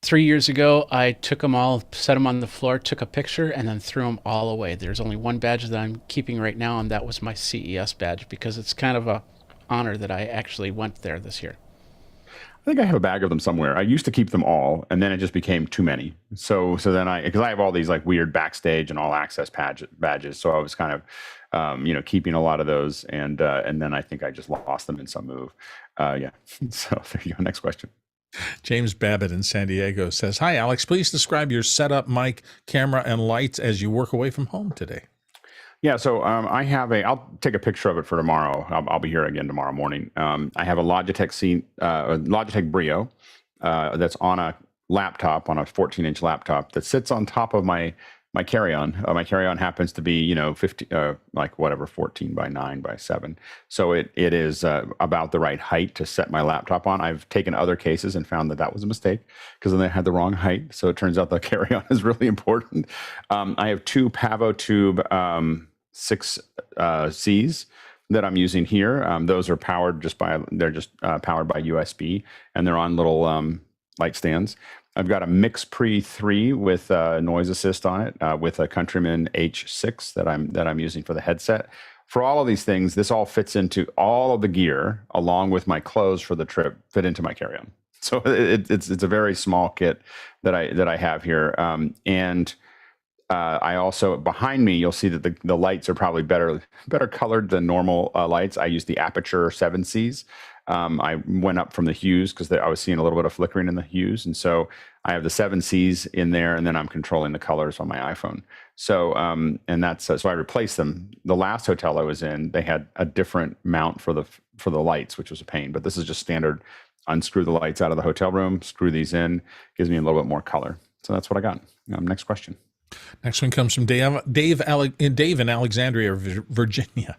3 years ago, I took them all, set them on the floor, took a picture, and then threw them all away. There's only one badge that I'm keeping right now, and that was my CES badge, because it's kind of a honor that I actually went there this year. I think I have a bag of them somewhere. I used to keep them all, and then it just became too many. So then because I have all these like weird backstage and all access badges, so I was kind of, keeping a lot of those, and then I think I just lost them in some move. Yeah. So there you go. Next question. James Babbitt in San Diego says, "Hi, Alex. Please describe your setup, mic, camera, and lights as you work away from home today." Yeah, so I'll take a picture of it for tomorrow. I'll be here again tomorrow morning. I have a Logitech Brio that's on a laptop, on a 14-inch laptop that sits on top of my carry-on. My carry-on happens to be 14 by 9 by 7. So it is about the right height to set my laptop on. I've taken other cases and found that was a mistake because then they had the wrong height. So it turns out the carry-on is really important. I have two PavoTube 6Cs that I'm using here. Those are powered powered by USB, and they're on little light stands. I've got a MixPre 3 with noise assist on it, with a Countryman H6 that I'm using for the headset. For all of these things, this all fits into all of the gear, along with my clothes for the trip, fit into my carry-on. So it's a very small kit that I have here, and I also, behind me, you'll see that the lights are probably better colored than normal lights. I use the Aperture 7Cs. I went up from the hues because I was seeing a little bit of flickering in the hues, and so I have the 7Cs in there, and then I'm controlling the colors on my iPhone. So so I replaced them. The last hotel I was in, they had a different mount for the lights, which was a pain. But this is just standard. Unscrew the lights out of the hotel room, screw these in, gives me a little bit more color. So that's what I got. Next question. Next one comes from Dave in Alexandria, Virginia.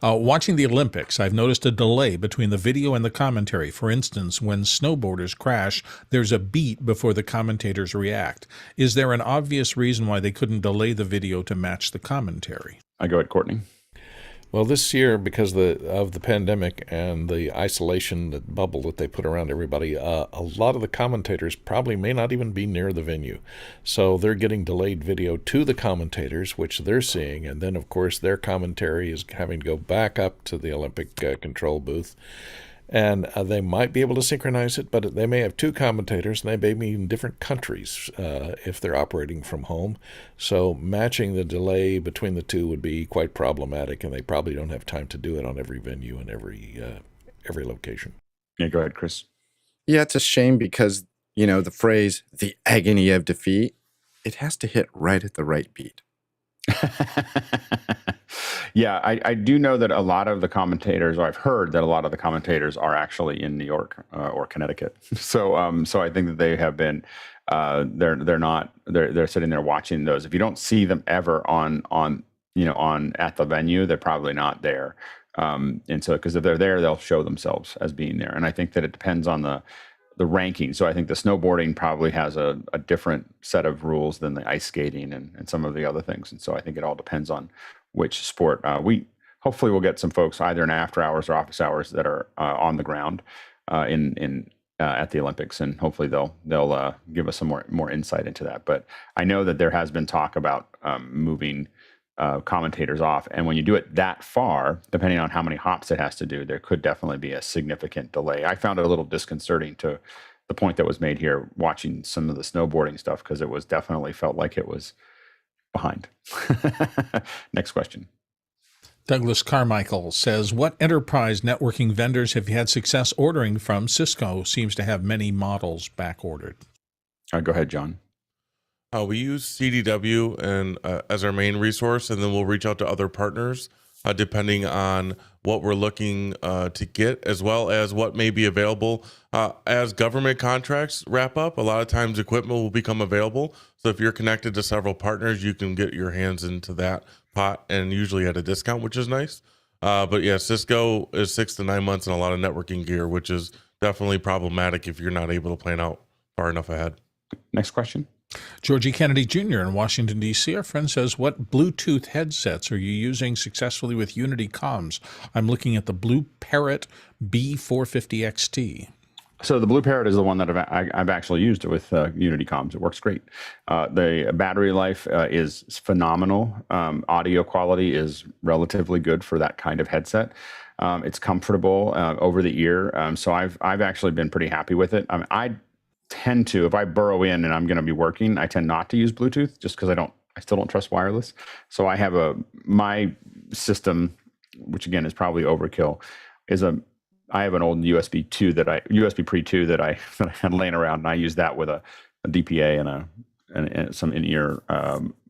Watching the Olympics, I've noticed a delay between the video and the commentary. For instance, when snowboarders crash, there's a beat before the commentators react. Is there an obvious reason why they couldn't delay the video to match the commentary? I go ahead, Courtney. Well, this year, because of the pandemic and the isolation, the bubble that they put around everybody, a lot of the commentators probably may not even be near the venue. So they're getting delayed video to the commentators, which they're seeing. And then, of course, their commentary is having to go back up to the Olympic control booth. And they might be able to synchronize it, but they may have two commentators, and they may be in different countries if they're operating from home. So matching the delay between the two would be quite problematic, and they probably don't have time to do it on every venue and every location. Yeah, go ahead, Chris. Yeah, it's a shame because, the phrase, the agony of defeat, it has to hit right at the right beat. Yeah, I do know that a lot of the commentators, or I've heard that a lot of the commentators are actually in New York or Connecticut. So I think that they have been, they're sitting there watching those. If you don't see them ever on at the venue, they're probably not there. And so, because if they're there, they'll show themselves as being there. And I think that it depends on the ranking. So I think the snowboarding probably has a different set of rules than the ice skating and some of the other things. And so I think it all depends on which sport. We hopefully will get some folks either in after hours or office hours that are on the ground at the Olympics, and hopefully they'll give us some more insight into that. But I know that there has been talk about moving commentators off, and when you do it that far, depending on how many hops it has to do, there could definitely be a significant delay. I found it a little disconcerting to the point that was made here watching some of the snowboarding stuff, because it was definitely felt like it was behind. Next question. Douglas Carmichael says, what enterprise networking vendors have you had success ordering from? Cisco seems to have many models back ordered. Go ahead, John. We use CDW and as our main resource, and then we'll reach out to other partners depending on what we're looking to get, as well as what may be available. As government contracts wrap up, a lot of times equipment will become available. So if you're connected to several partners, you can get your hands into that pot, and usually at a discount, which is nice. But yeah, Cisco is 6 to 9 months in a lot of networking gear, which is definitely problematic if you're not able to plan out far enough ahead. Next question. Georgie Kennedy Jr. in Washington, D.C. Our friend says, what Bluetooth headsets are you using successfully with Unity comms? I'm looking at the Blue Parrot B450 XT. So the Blue Parrot is the one that I've actually used with Unity comms. It works great. The battery life is phenomenal. Audio quality is relatively good for that kind of headset. It's comfortable over the ear. So I've actually been pretty happy with it. I tend to, if I burrow in and I'm going to be working, I tend not to use Bluetooth just because I still don't trust wireless. So I have my system, which again is probably overkill, I have an old USB Pre 2 that I had laying around, and I use that with a DPA and some in-ear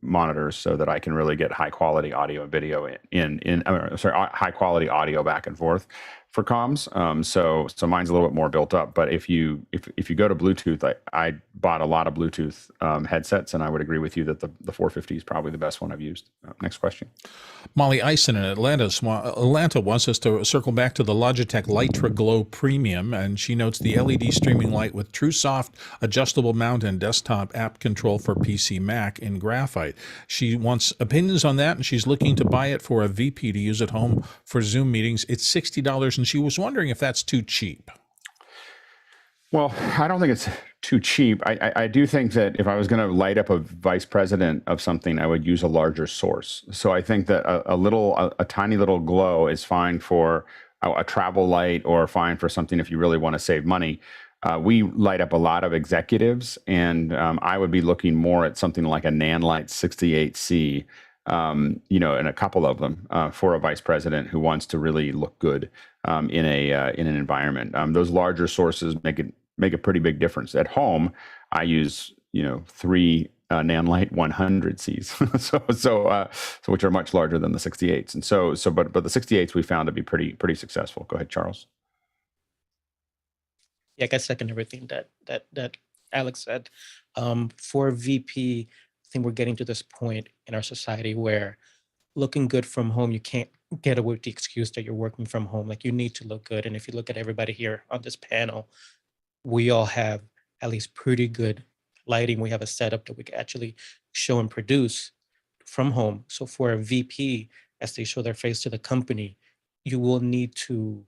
monitors so that I can really get high quality audio and video high quality audio back and forth for comms. So mine's a little bit more built up. But if you go to Bluetooth, I bought a lot of Bluetooth headsets, and I would agree with you that the 450 is probably the best one I've used. Next question. Molly Eisen in Atlanta wants us to circle back to the Logitech Litra Glow Premium, and she notes the LED streaming light with TrueSoft adjustable mount and desktop app control for PC Mac in graphite. She wants opinions on that, and she's looking to buy it for a VP to use at home for Zoom meetings. It's $60, and she was wondering if that's too cheap. Well, I don't think it's too cheap. I do think that if I was going to light up a vice president of something, I would use a larger source. So I think that a tiny little glow is fine for a travel light, or fine for something if you really want to save money. We light up a lot of executives, and I would be looking more at something like a Nanlite 68C, and a couple of them for a vice president who wants to really look good in an environment. Those larger sources make a pretty big difference. At home, I use 3 Nanlite 100Cs, so which are much larger than the 68s, and but the 68s we found to be pretty successful. Go ahead, Charles. Yeah, I second everything that Alex said. For VP, I think we're getting to this point in our society where looking good from home, you can't get away with the excuse that you're working from home. Like, you need to look good. And if you look at everybody here on this panel, we all have at least pretty good lighting. We have a setup that we can actually show and produce from home. So for a VP, as they show their face to the company, you will need to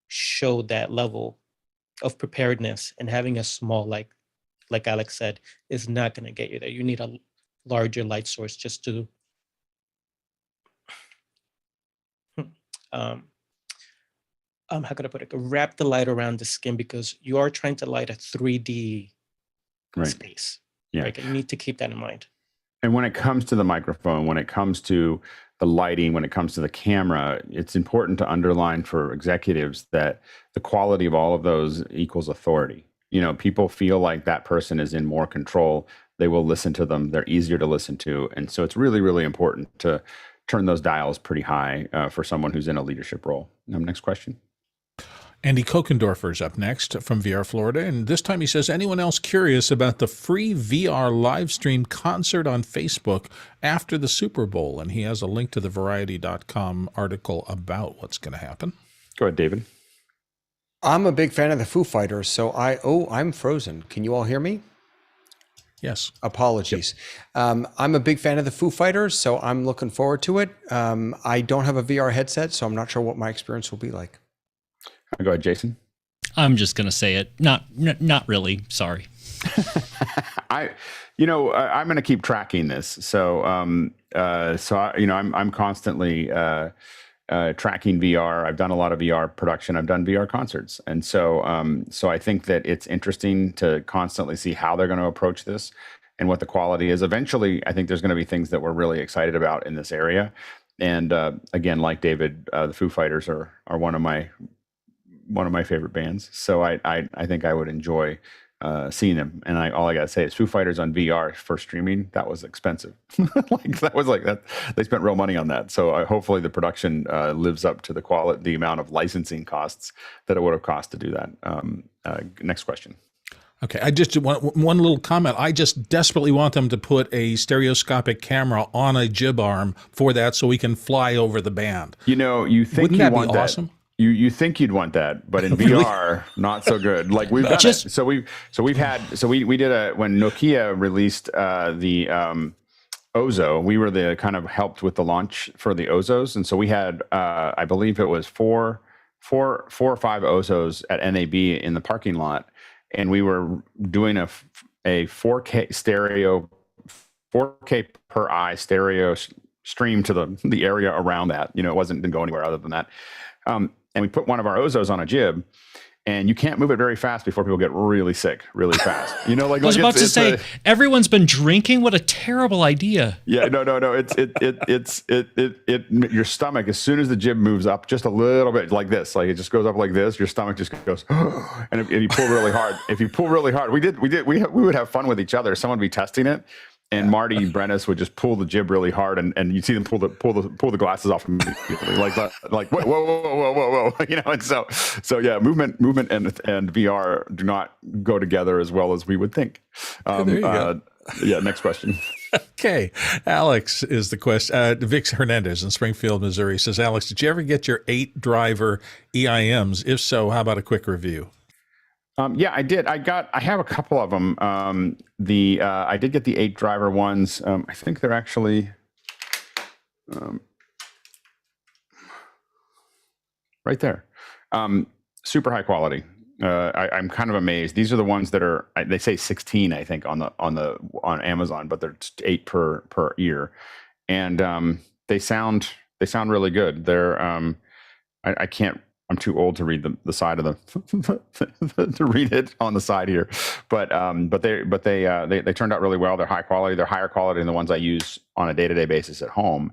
show that level of preparedness, and having a small, like Alex said, is not going to get you there. You need a larger light source just to how can I put it? Wrap the light around the skin, because you are trying to light a 3D space. Yeah, right? You need to keep that in mind. And when it comes to the microphone, when it comes to the lighting, when it comes to the camera, it's important to underline for executives that the quality of all of those equals authority. People feel like that person is in more control. They will listen to them. They're easier to listen to. And so it's really, really important to turn those dials pretty high for someone who's in a leadership role. Next question. Andy Kokendorfer's up next from VR Florida, and this time he says, anyone else curious about the free VR live stream concert on Facebook after the Super Bowl? And he has a link to the Variety.com article about what's going to happen. Go ahead, David. I'm a big fan of the Foo Fighters, so I'm frozen. Can you all hear me? Yes. Apologies. Yep. I'm a big fan of the Foo Fighters, so I'm looking forward to it. I don't have a VR headset, so I'm not sure what my experience will be like. Go ahead, Jason. I'm just going to say it. Not really. Sorry. I'm going to keep tracking this. So I'm constantly tracking VR. I've done a lot of VR production. I've done VR concerts. And so I think that it's interesting to constantly see how they're going to approach this and what the quality is. Eventually, I think there's going to be things that we're really excited about in this area. And again, like David, the Foo Fighters are one of my favorite bands. So I think I would enjoy seeing them. And all I got to say is Foo Fighters on VR for streaming, that was expensive. They spent real money on that. So hopefully the production lives up to the amount of licensing costs that it would have cost to do that. Next question. Okay, I just want one little comment. I just desperately want them to put a stereoscopic camera on a jib arm for that, so we can fly over the band. You think Wouldn't that be awesome? You think you'd want that, but in VR, not so good. Like we've done it. So we did when Nokia released the Ozo, we were helped with the launch for the Ozos, and so we had I believe it was 4 four or five Ozos at NAB in the parking lot, and we were doing a 4K stereo, 4K per eye stereo stream to the area around that. You know, didn't go anywhere other than that. And we put one of our Ozos on a jib, and you can't move it very fast before people get really sick really fast. You know, like I was about to say, everyone's been drinking. What a terrible idea. Yeah, no. Your stomach, as soon as the jib moves up just a little bit like this, like it just goes up like this, your stomach just goes, and if you pull really hard, we would have fun with each other. Someone would be testing it, and Marty Brennis would just pull the jib really hard, and you'd see them pull the glasses off immediately, like whoa, you know. And so yeah, movement and VR do not go together as well as we would think. There you go. Yeah, next question. Okay, Alex is the question. Vic Hernandez in Springfield, Missouri says, Alex, did you ever get your 8-driver EIMs? If so, how about a quick review? Yeah, I did. I have a couple of them. I did get the 8-driver ones. I think they're actually right there. Super high quality. I'm kind of amazed. These are the ones that are. They say 16, I think, on Amazon, but they're 8 per ear, and they sound really good. They're I can't. I'm too old to read the side of to read it on the side here, but they turned out really well. They're high quality. They're higher quality than the ones I use on a day-to-day basis at home,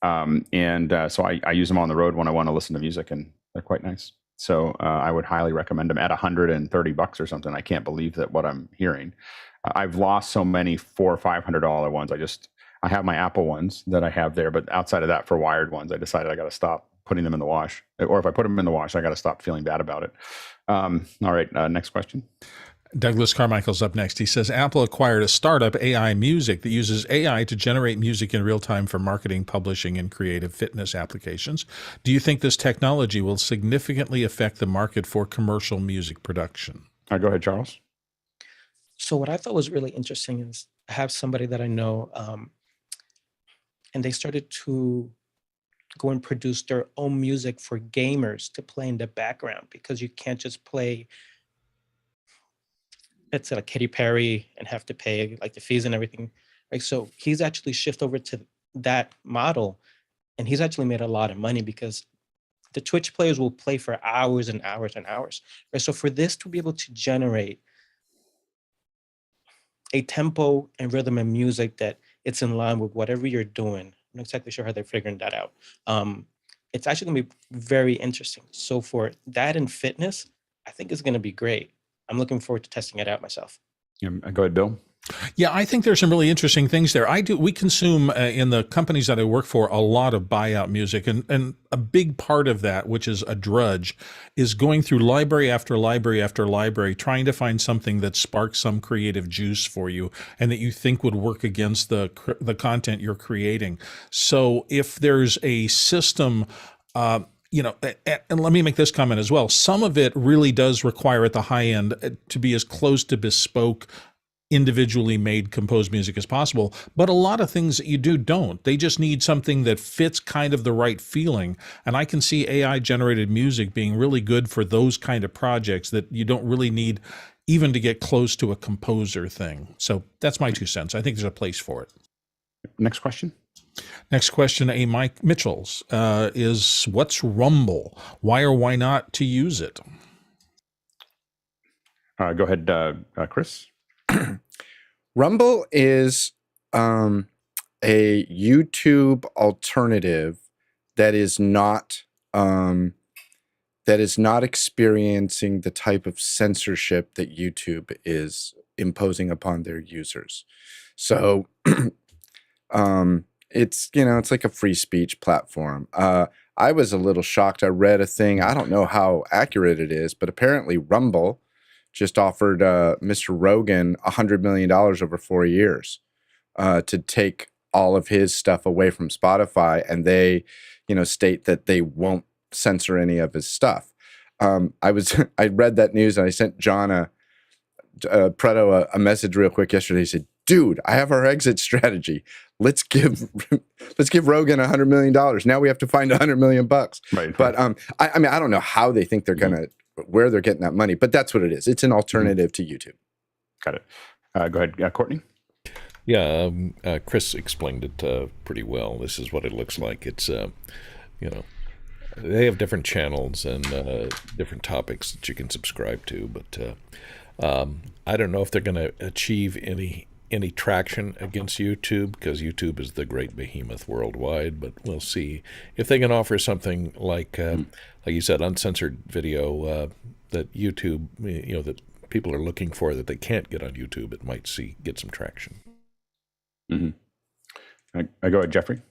so I use them on the road when I want to listen to music, and they're quite nice. So I would highly recommend them at $130 or something. I can't believe that what I'm hearing. I've lost so many $400 or $500 ones. I have my Apple ones that I have there, but outside of that, for wired ones, I decided I got to stop putting them in the wash, or if I put them in the wash, I got to stop feeling bad about it. All right, next question. Douglas Carmichael's up next. He says, Apple acquired a startup, AI Music, that uses AI to generate music in real time for marketing, publishing, and creative fitness applications. Do you think this technology will significantly affect the market for commercial music production? Go ahead, Charles. So what I thought was really interesting is I have somebody that I know, and they started to go and produce their own music for gamers to play in the background, because you can't just play, let's say, like Katy Perry and have to pay like the fees and everything. Right. So he's actually shifted over to that model, and he's actually made a lot of money because the Twitch players will play for hours and hours and hours. Right. So for this to be able to generate a tempo and rhythm and music that it's in line with whatever you're doing, I'm not exactly sure how they're figuring that out. It's actually going to be very interesting. So for that and fitness, I think it's going to be great. I'm looking forward to testing it out myself. Go ahead, Bill. Yeah, I think there's some really interesting things there. We consume in the companies that I work for a lot of buyout music, and a big part of that, which is a drudge, is going through library after library after library, trying to find something that sparks some creative juice for you and that you think would work against the content you're creating. So if there's a system, and let me make this comment as well. Some of it really does require at the high end to be as close to bespoke, individually made composed music as possible, but a lot of things that you do don't. They just need something that fits kind of the right feeling. And I can see AI generated music being really good for those kind of projects that you don't really need even to get close to a composer thing. So that's my 2 cents. I think there's a place for it. Next question. Next question, Mike Mitchell's, is what's Rumble? Why or why not to use it? Go ahead, Chris. Rumble is a YouTube alternative that is not experiencing the type of censorship that YouTube is imposing upon their users. So it's like a free speech platform. I was a little shocked. I read a thing. I don't know how accurate it is, but apparently Rumble just offered Mr. Rogan $100 million over 4 years to take all of his stuff away from Spotify, and they, state that they won't censor any of his stuff. I read that news, and I sent John Preto a message real quick yesterday. He said, "Dude, I have our exit strategy. Let's give let's give Rogan $100 million. Now we have to find $100 million bucks. Right. But I mean, I don't know how they think they're gonna, where they're getting that money, but that's what it is. It's an alternative to YouTube. Got it. Go ahead, Courtney. Yeah, Chris explained it pretty well. This is what it looks like. It's, they have different channels and different topics that you can subscribe to, but I don't know if they're going to achieve any traction against YouTube, because YouTube is the great behemoth worldwide, but we'll see. If they can offer something like you said, uncensored video that YouTube, that people are looking for that they can't get on YouTube, it might get some traction. I go ahead, Jeffrey.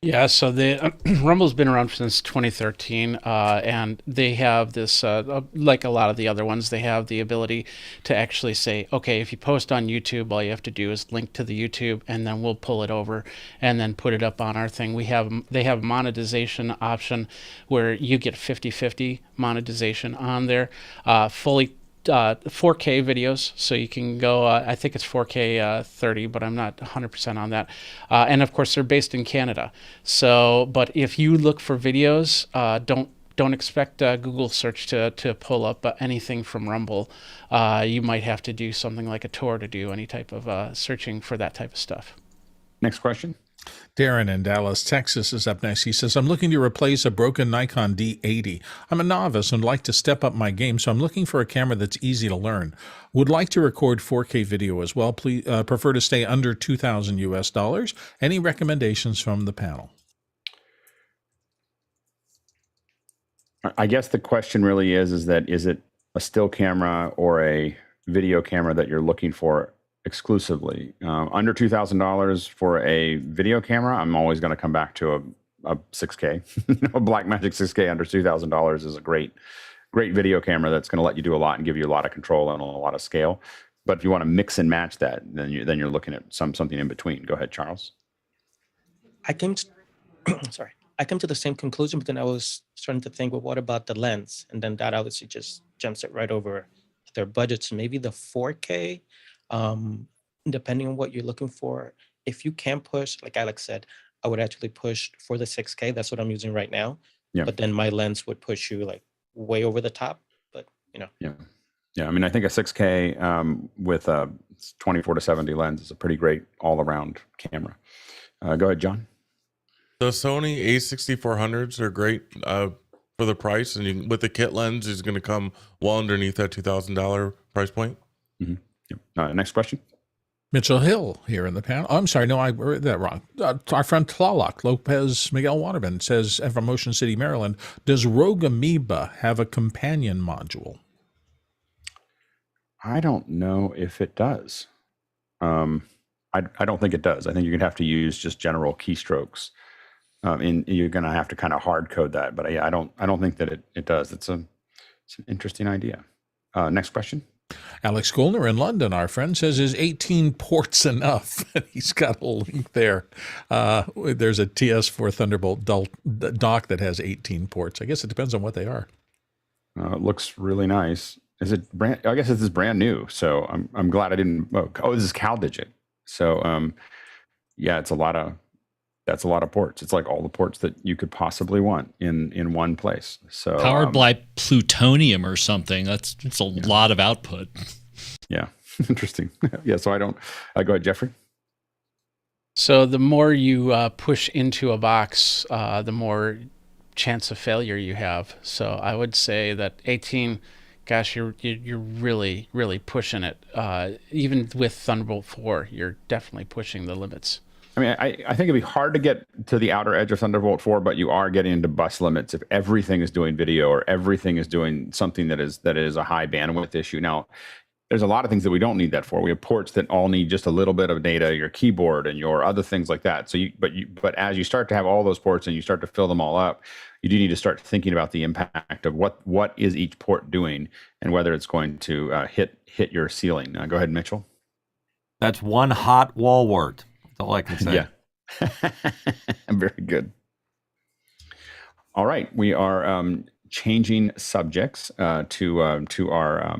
Yeah, so the Rumble's been around since 2013, and they have this, like a lot of the other ones, they have the ability to actually say, okay, if you post on YouTube, all you have to do is link to the YouTube, and then we'll pull it over and then put it up on our thing. They have a monetization option where you get 50-50 monetization on there, fully 4K videos, so you can go, I think it's 4K 30, but I'm not 100% on that. And of course, they're based in Canada. So, but if you look for videos, don't expect Google search to pull up anything from Rumble. You might have to do something like othr to do any type of searching for that type of stuff. Next question. Darren in Dallas, Texas is up next. He says, I'm looking to replace a broken Nikon D80. I'm a novice and would like to step up my game, so I'm looking for a camera that's easy to learn. Would like to record 4K video as well. Please prefer to stay under $2,000 US. Any recommendations from the panel? I guess the question really is it a still camera or a video camera that you're looking for exclusively? Under $2,000 for a video camera, I'm always going to come back to a 6K. A Blackmagic 6K under $2,000 is a great video camera that's going to let you do a lot and give you a lot of control and a lot of scale. But if you want to mix and match that, then you're looking at something in between. Go ahead, Charles. I came to the same conclusion, but then I was starting to think, well, what about the lens? And then that obviously just jumps it right over their budgets. Maybe the 4K. Depending on what you're looking for, if you can push, like Alex said, I would actually push for the 6K. That's what I'm using right now. Yeah. But then my lens would push you like way over the top. But Yeah. I mean, I think a 6K with a 24-70 lens is a pretty great all-around camera. Go ahead, John. The Sony A6400s are great for the price, and with the kit lens, is going to come well underneath that $2,000 price point. Next question. Mitchell Hill here in the panel. Oh, I'm sorry. No, I read that wrong. Our friend Tlaloc Lopez Miguel Waterman says, from Ocean City, Maryland, does Rogue Amoeba have a companion module? I don't know if it does. I don't think it does. I think you're going to have to use just general keystrokes. And you're going to have to kind of hard code that. But yeah, I don't think that it does. It's an interesting idea. Next question. Alex Goldner in London, our friend, says, is 18 ports enough? He's got a link there. There's a TS4 Thunderbolt dock that has 18 ports. I guess it depends on what they are. It looks really nice. Is it brand? I guess this is brand new. So I'm glad I didn't. Oh, this is CalDigit. So yeah, that's a lot of ports. It's like all the ports that you could possibly want in one place. So powered by plutonium or something. It's a lot of output. Yeah, interesting. Yeah, so I go ahead, Jeffrey. So the more you push into a box, the more chance of failure you have. So I would say that 18, gosh, you're really, really pushing it. Even with Thunderbolt 4, you're definitely pushing the limits. I mean, I think it'd be hard to get to the outer edge of Thunderbolt 4, but you are getting into bus limits if everything is doing video or everything is doing something that is a high bandwidth issue. Now, there's a lot of things that we don't need that for. We have ports that all need just a little bit of data, your keyboard and your other things like that. So but as you start to have all those ports and you start to fill them all up, you do need to start thinking about the impact of what is each port doing and whether it's going to hit your ceiling. Go ahead, Mitchell. That's one hot wall wart. That's all I can say. Yeah. Very good. All right. We are changing subjects to our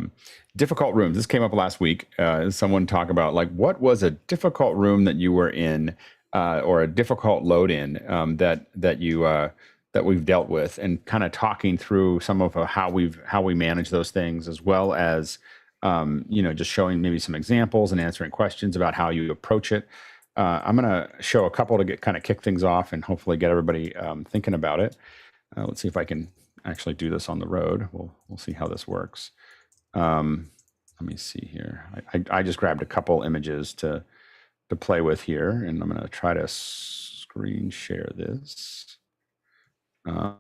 difficult rooms. This came up last week. Someone talked about, like, what was a difficult room that you were in or a difficult load in that we've dealt with, and kind of talking through some of how we manage those things, as well as just showing maybe some examples and answering questions about how you approach it. I'm going to show a couple to kind of kick things off and hopefully get everybody thinking about it. Let's see if I can actually do this on the road. We'll see how this works. Let me see here. I just grabbed a couple images to play with here, and I'm going to try to screen share this. Oh,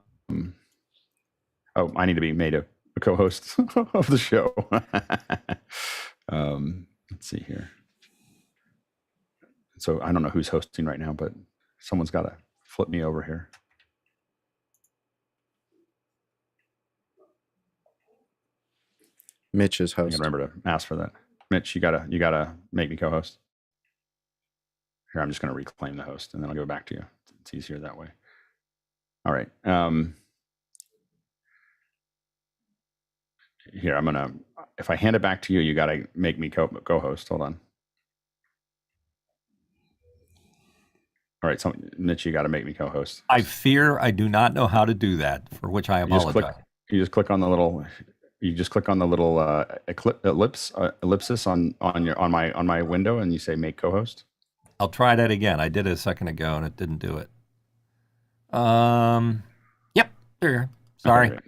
I need to be made a co-host of the show. Let's see here. So I don't know who's hosting right now, but someone's got to flip me over here. Mitch is host. Remember to ask for that. Mitch, you gotta make me co-host. Here, I'm just gonna reclaim the host, and then I'll go back to you. It's easier that way. All right. Here, I'm gonna. If I hand it back to you, you gotta make me co-host. Hold on. All right, so Mitch, you got to make me co-host. I fear I do not know how to do that, for which I apologize. You just click on the little. You just click on the little ellipsis on my window, and you say make co-host. I'll try that again. I did it a second ago, and it didn't do it. Yep, there. Sorry. Okay.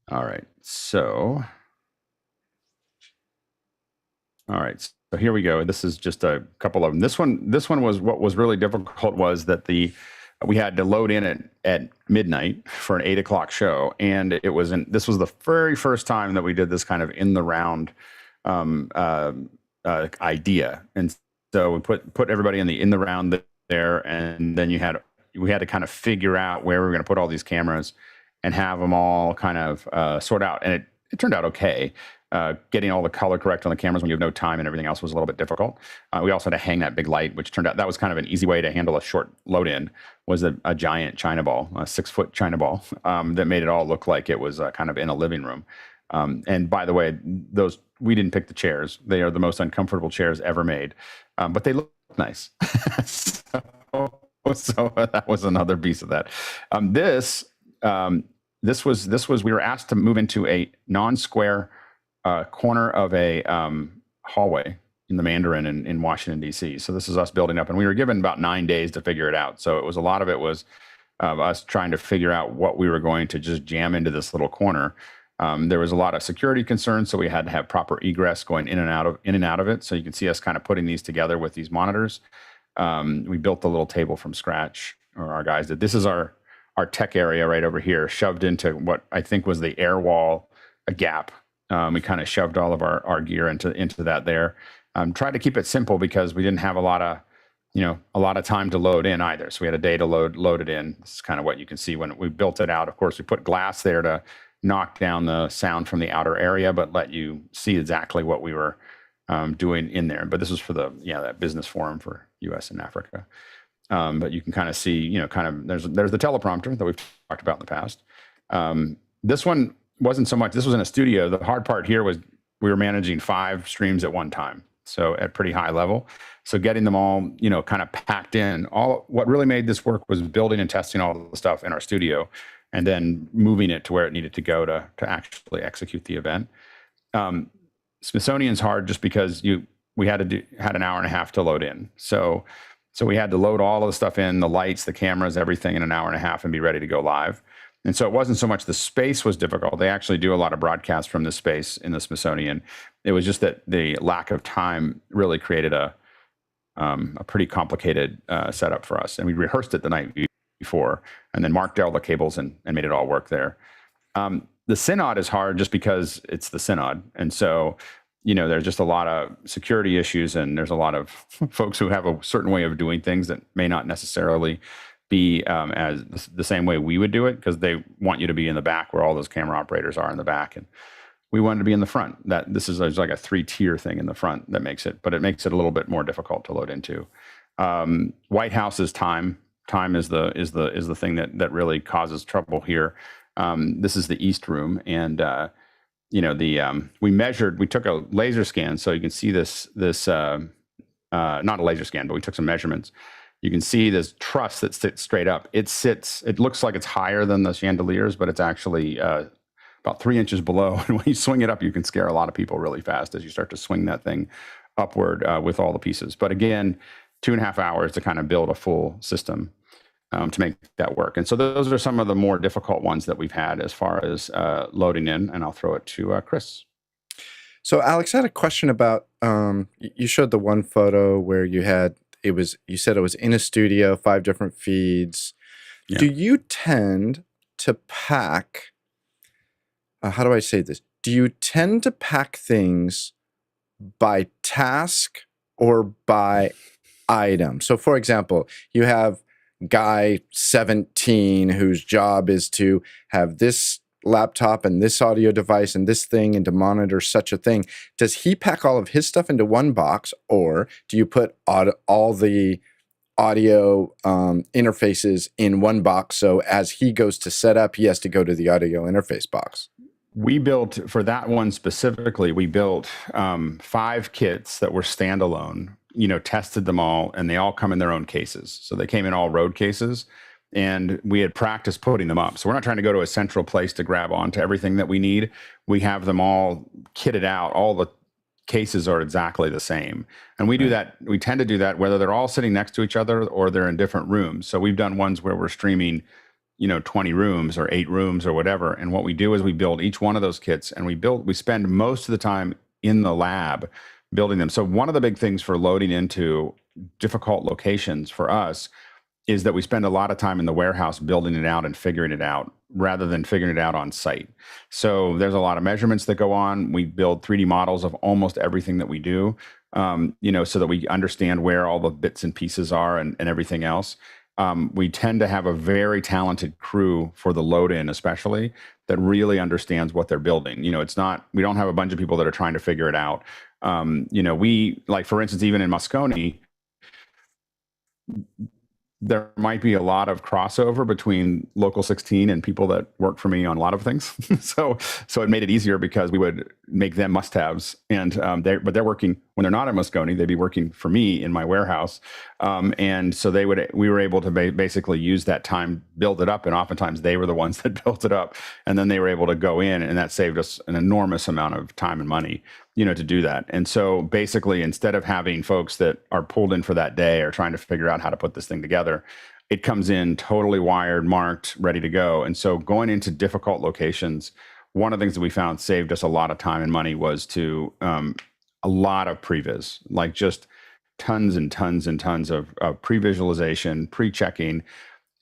All right. So here we go. This is just a couple of them. This one was what was really difficult was that we had to load in at midnight for an 8 o'clock show, and this was the very first time that we did this kind of in the round idea, and so we put everybody in the round there, and then we had to kind of figure out where we were going to put all these cameras and have them all kind of sort out, and it turned out okay. Getting all the color correct on the cameras when you have no time and everything else was a little bit difficult. We also had to hang that big light, which turned out that was kind of an easy way to handle a short load in, was a giant China ball, a 6-foot China ball that made it all look like it was kind of in a living room. And by the way, we didn't pick the chairs. They are the most uncomfortable chairs ever made, but they look nice. So that was another piece of that. This was we were asked to move into a non-square corner of a hallway in the Mandarin in Washington, D.C. So this is us building up, and we were given about 9 days to figure it out. So a lot of it was us trying to figure out what we were going to just jam into this little corner. There was a lot of security concerns, so we had to have proper egress going in and out of it. So you can see us kind of putting these together with these monitors. We built the little table from scratch, or our guys did. This is our tech area right over here, shoved into what I think was the air wall, a gap. We kind of shoved all of our gear into that there. Tried to keep it simple because we didn't have a lot of time to load in either. So we had a day to load it in. This is kind of what you can see when we built it out. Of course, we put glass there to knock down the sound from the outer area, but let you see exactly what we were doing in there. But this was for that business forum for U.S. and Africa. But you can kind of see, there's the teleprompter that we've talked about in the past. This one wasn't so much, this was in a studio. The hard part here was we were managing 5 streams at one time, so at pretty high level. So getting them all, kind of packed in. What really made this work was building and testing all the stuff in our studio, and then moving it to where it needed to go to actually execute the event. Smithsonian's hard just because we had an hour and a half to load in. So we had to load all of the stuff in, the lights, the cameras, everything in an hour and a half and be ready to go live. And so it wasn't so much the space was difficult. They actually do a lot of broadcasts from this space in the Smithsonian. It was just that the lack of time really created a pretty complicated setup for us. And we rehearsed it the night before and then marked all the cables and made it all work there. The Synod is hard just because it's the Synod. And so, there's just a lot of security issues, and there's a lot of folks who have a certain way of doing things that may not necessarily be as the same way we would do it, because they want you to be in the back where all those camera operators are in the back, and we wanted to be in the front. There's like a 3-tier thing in the front that makes it a little bit more difficult to load into. White House's time is the thing that really causes trouble here. This is the East Room, and we took a laser scan, so you can see this not a laser scan, but we took some measurements. You can see this truss that sits straight up. It looks like it's higher than the chandeliers, but it's actually about 3 inches below. And when you swing it up, you can scare a lot of people really fast as you start to swing that thing upward with all the pieces. But again, 2.5 hours to kind of build a full system to make that work. And so those are some of the more difficult ones that we've had as far as loading in. And I'll throw it to Chris. So Alex, I had a question about, you showed the one photo where you said it was in a studio, 5 different feeds. Yeah. Do you tend to pack, how do I say this? Do you tend to pack things by task or by item? So for example, you have guy 17 whose job is to have this laptop and this audio device and this thing and to monitor such a thing. Does he pack all of his stuff into one box, or do you put all the audio interfaces in one box, so as he goes to set up, he has to go to the audio interface box? We built, for that one specifically, we built 5 kits that were standalone, tested them all, and they all come in their own cases. So they came in all Rode cases, and we had practiced putting them up. So we're not trying to go to a central place to grab onto everything that we need. We have them all kitted out. All the cases are exactly the same. And we do that, we tend to do that whether they're all sitting next to each other or they're in different rooms. So we've done ones where we're streaming 20 rooms or 8 rooms or whatever. And what we do is we build each one of those kits, and we spend most of the time in the lab building them. So one of the big things for loading into difficult locations for us is that we spend a lot of time in the warehouse building it out and figuring it out rather than figuring it out on site. So there's a lot of measurements that go on. We build 3D models of almost everything that we do, so that we understand where all the bits and pieces are and everything else. We tend to have a very talented crew for the load in, especially, that really understands what they're building. We don't have a bunch of people that are trying to figure it out. We, like, for instance, even in Moscone, there might be a lot of crossover between Local 16 and people that work for me on a lot of things. so it made it easier because we would make them must-haves, and but they're working when they're not in Moscone. They'd be working for me in my warehouse, and so we were able to basically use that time, build it up, and oftentimes they were the ones that built it up, and then they were able to go in, and that saved us an enormous amount of time and money, to do that. And so basically, instead of having folks that are pulled in for that day or trying to figure out how to put this thing together, it comes in totally wired, marked, ready to go. And so going into difficult locations, one of the things that we found saved us a lot of time and money was to a lot of previs, like just tons and tons and tons of pre-visualization, pre-checking.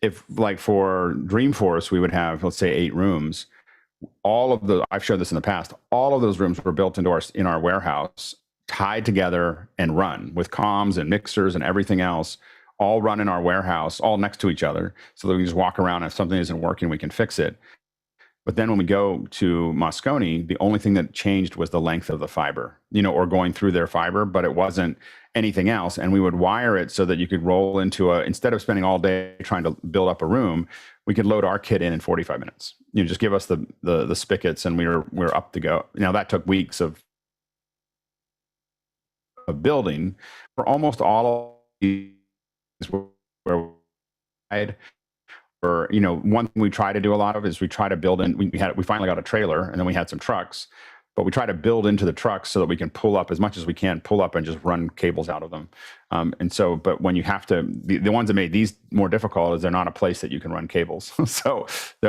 If, like, for Dreamforce, we would have, let's say, 8 rooms. I've showed this in the past, all of those rooms were built in our warehouse, tied together and run with comms and mixers and everything else, all run in our warehouse, all next to each other, so that we can just walk around. If something isn't working, we can fix it. But then when we go to Moscone, the only thing that changed was the length of the fiber, or going through their fiber, but it wasn't anything else. And we would wire it so that you could roll into instead of spending all day trying to build up a room, we could load our kit in 45 minutes. Just give us the spigots, and we're up to go. Now that took weeks of building. For almost all of these where one thing we try to do a lot of is we try to build in. We finally got a trailer, and then we had some trucks, but we try to build into the trucks so that we can pull up as much as we can, pull up and just run cables out of them. But when you have to, the ones that made these more difficult is they're not a place that you can run cables. So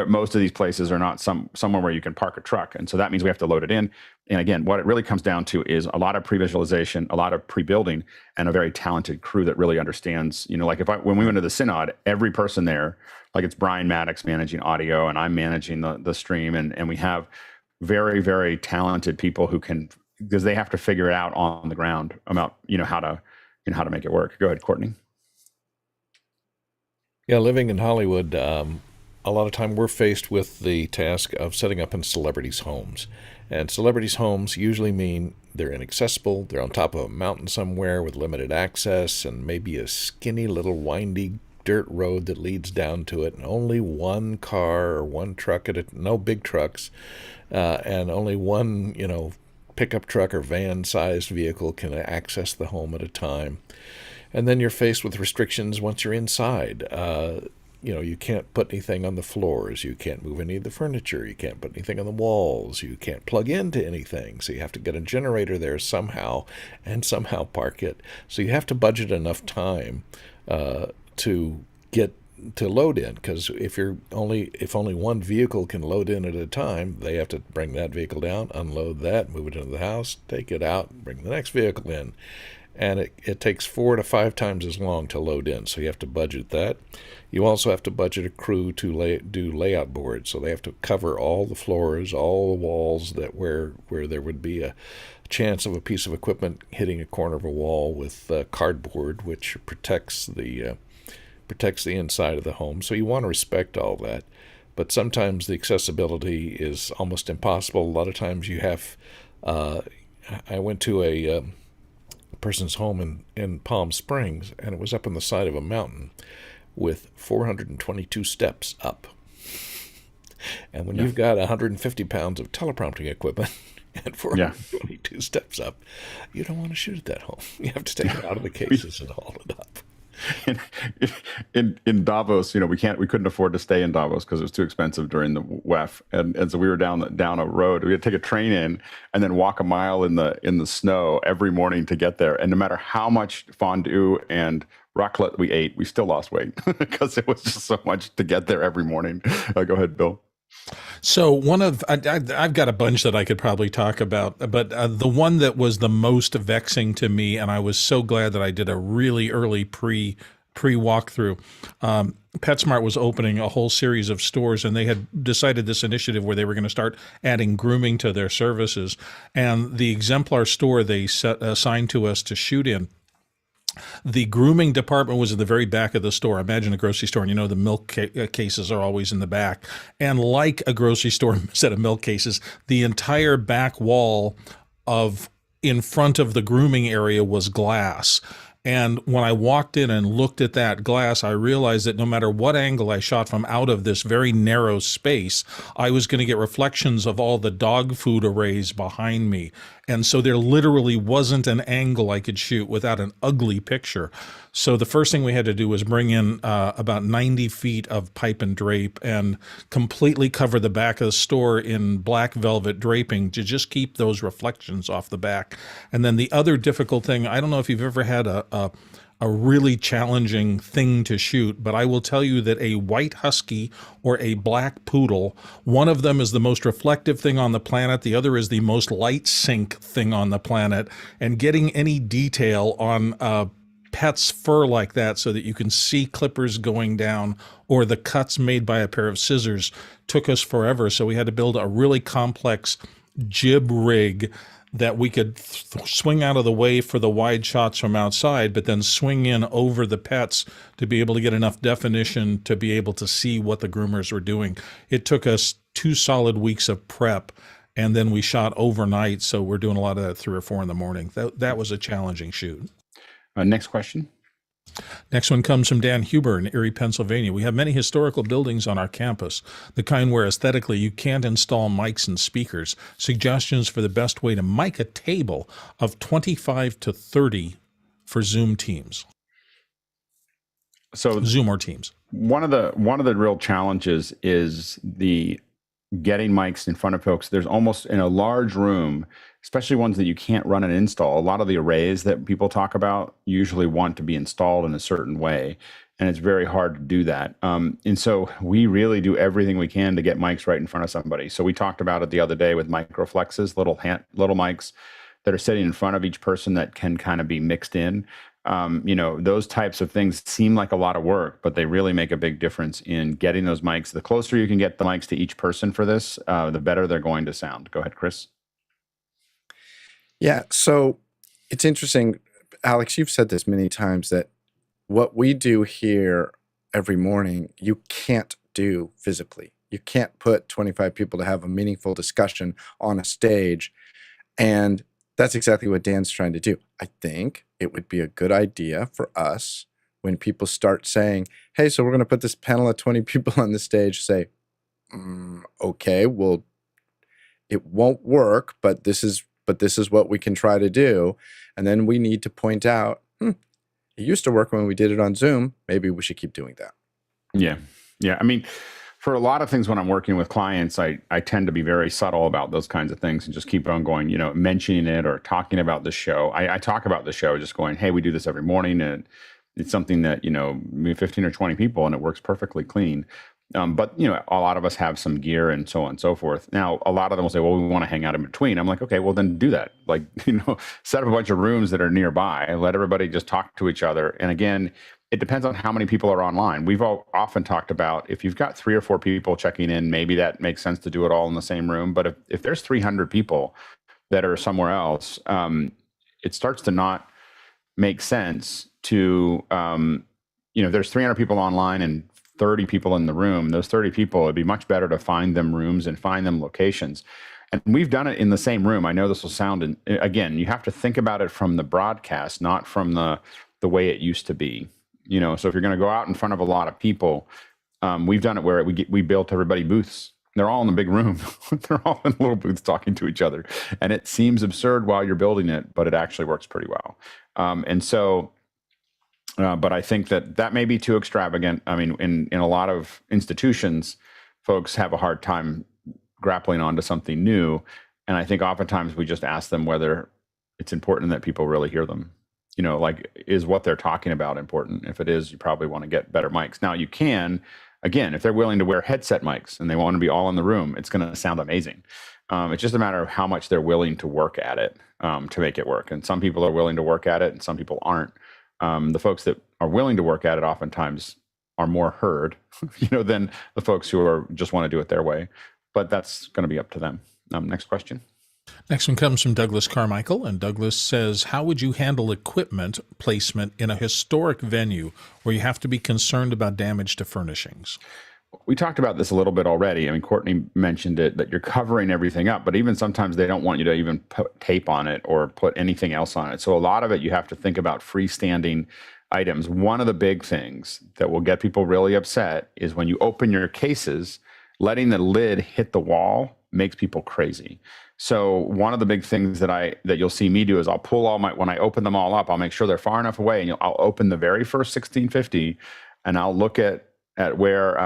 most of these places are not somewhere where you can park a truck. And so that means we have to load it in. And again, what it really comes down to is a lot of pre-visualization, a lot of pre-building, and a very talented crew that really understands, like when we went to the Synod, every person there, like it's Brian Maddox managing audio and I'm managing the stream. And we have very, very talented people who can, because they have to figure it out on the ground about, how to make it work. Go ahead, Courtney. Yeah, living in Hollywood, a lot of time we're faced with the task of setting up in celebrities' homes. And celebrities' homes usually mean they're inaccessible, they're on top of a mountain somewhere with limited access, and maybe a skinny little windy dirt road that leads down to it, and only one car or one truck no big trucks, and only one, pickup truck or van-sized vehicle can access the home at a time. And then you're faced with restrictions once you're inside. You can't put anything on the floors. You can't move any of the furniture. You can't put anything on the walls. You can't plug into anything. So you have to get a generator there somehow and somehow park it. So you have to budget enough time to get to load in, because if only one vehicle can load in at a time, they have to bring that vehicle down, unload that, move it into the house, take it out, bring the next vehicle in. And it takes 4 to 5 times as long to load in, so you have to budget that. You also have to budget a crew to do layout boards, so they have to cover all the floors, all the walls where there would be a chance of a piece of equipment hitting a corner of a wall with cardboard, which protects the inside of the home. So you want to respect all that, but sometimes the accessibility is almost impossible. A lot of times you have. I went to a person's home in Palm Springs, and it was up on the side of a mountain with 422 steps up. And when you've got 150 pounds of teleprompting equipment and 422 steps up, you don't want to shoot at that home. You have to take it out of the cases and haul it up. In Davos, we couldn't afford to stay in Davos because it was too expensive during the WEF, and so we were down a road. We had to take a train in and then walk a mile in the snow every morning to get there. And no matter how much fondue and raclette we ate, we still lost weight because it was just so much to get there every morning. Go ahead, Bill. So I've got a bunch that I could probably talk about, but the one that was the most vexing to me, and I was so glad that I did a really early pre walkthrough. PetSmart was opening a whole series of stores, and they had decided this initiative where they were going to start adding grooming to their services. And the exemplar store they assigned to us to shoot in, the grooming department was at the very back of the store. Imagine a grocery store, and the milk cases are always in the back. And like a grocery store set of milk cases, the entire back wall in front of the grooming area was glass. And when I walked in and looked at that glass, I realized that no matter what angle I shot from out of this very narrow space, I was going to get reflections of all the dog food arrays behind me. And so there literally wasn't an angle I could shoot without an ugly picture. So the first thing we had to do was bring in about 90 feet of pipe and drape and completely cover the back of the store in black velvet draping to just keep those reflections off the back. And then the other difficult thing, I don't know if you've ever had a really challenging thing to shoot, but I will tell you that a white husky or a black poodle, one of them is the most reflective thing on the planet, the other is the most light sink thing on the planet, and getting any detail on pet's fur like that so that you can see clippers going down or the cuts made by a pair of scissors took us forever. So we had to build a really complex jib rig that we could swing out of the way for the wide shots from outside, but then swing in over the pets to be able to get enough definition to be able to see what the groomers were doing. It took us 2 solid weeks of prep, and then we shot overnight, so we're doing a lot of that at 3 or 4 in the morning. That was a challenging shoot. Next question. Next one comes from Dan Huber in Erie, Pennsylvania. We have many historical buildings on our campus, the kind where aesthetically you can't install mics and speakers. Suggestions for the best way to mic a table of 25 to 30 for Zoom Teams. So Zoom or Teams. One of the real challenges is the getting mics in front of folks. There's almost in a large room, especially ones that you can't run and install. A lot of the arrays that people talk about usually want to be installed in a certain way, and it's very hard to do that. And so we really do everything we can to get mics right in front of somebody. So we talked about it the other day with microflexes, little mics that are sitting in front of each person that can kind of be mixed in. Those types of things seem like a lot of work, but they really make a big difference in getting those mics. The closer you can get the mics to each person for this, the better they're going to sound. Go ahead, Chris. Yeah, so it's interesting, Alex, you've said this many times that what we do here every morning, you can't do physically. You can't put 25 people to have a meaningful discussion on a stage. And that's exactly what Dan's trying to do. I think it would be a good idea for us when people start saying, hey, so we're going to put this panel of 20 people on the stage, say, okay, well, it won't work, but this is but this is what we can try to do. And then we need to point out, it used to work when we did it on Zoom. Maybe we should keep doing that. Yeah. Yeah. I mean, for a lot of things when I'm working with clients, I tend to be very subtle about those kinds of things and just keep on going, you know, mentioning it or talking about the show. I talk about the show just going, hey, we do this every morning, and it's something that, you know, maybe 15 or 20 people, and it works perfectly clean. But, you know, a lot of us have some gear and so on and so forth. Now, a lot of them will say, well, we want to hang out in between. I'm like, okay, well, then do that. Like, you know, set up a bunch of rooms that are nearby and let everybody just talk to each other. And again, it depends on how many people are online. We've often talked about if you've got 3 or 4 people checking in, maybe that makes sense to do it all in the same room. But if there's 300 people that are somewhere else, it starts to not make sense to, you know, there's 300 people online and 30 people in the room. Those 30 people, it'd be much better to find them rooms and find them locations. And we've done it in the same room. I know this will sound, again, you have to think about it from the broadcast, not from the way it used to be. You know, so if you're going to go out in front of a lot of people, we've done it where we built everybody booths. They're all in the big room. They're all in little booths talking to each other. And it seems absurd while you're building it, but it actually works pretty well. And so, but I think that may be too extravagant. I mean, in a lot of institutions, folks have a hard time grappling onto something new. And I think oftentimes we just ask them whether it's important that people really hear them. You know, like, is what they're talking about important? If it is, you probably want to get better mics. Now, you can, again, if they're willing to wear headset mics and they want to be all in the room, it's going to sound amazing. It's just a matter of how much they're willing to work at it to make it work. And some people are willing to work at it and some people aren't. The folks that are willing to work at it oftentimes are more heard, you know, than the folks who are just want to do it their way. But that's going to be up to them. Next question. Next one comes from Douglas Carmichael, and Douglas says, how would you handle equipment placement in a historic venue where you have to be concerned about damage to furnishings? We talked about this a little bit already. I mean, Courtney mentioned it, that you're covering everything up, but even sometimes they don't want you to even put tape on it or put anything else on it. So a lot of it, you have to think about freestanding items. One of the big things that will get people really upset is when you open your cases, letting the lid hit the wall makes people crazy. So one of the big things that you'll see me do is I'll pull when I open them all up, I'll make sure they're far enough away, and I'll open the very first 1650 and I'll look at where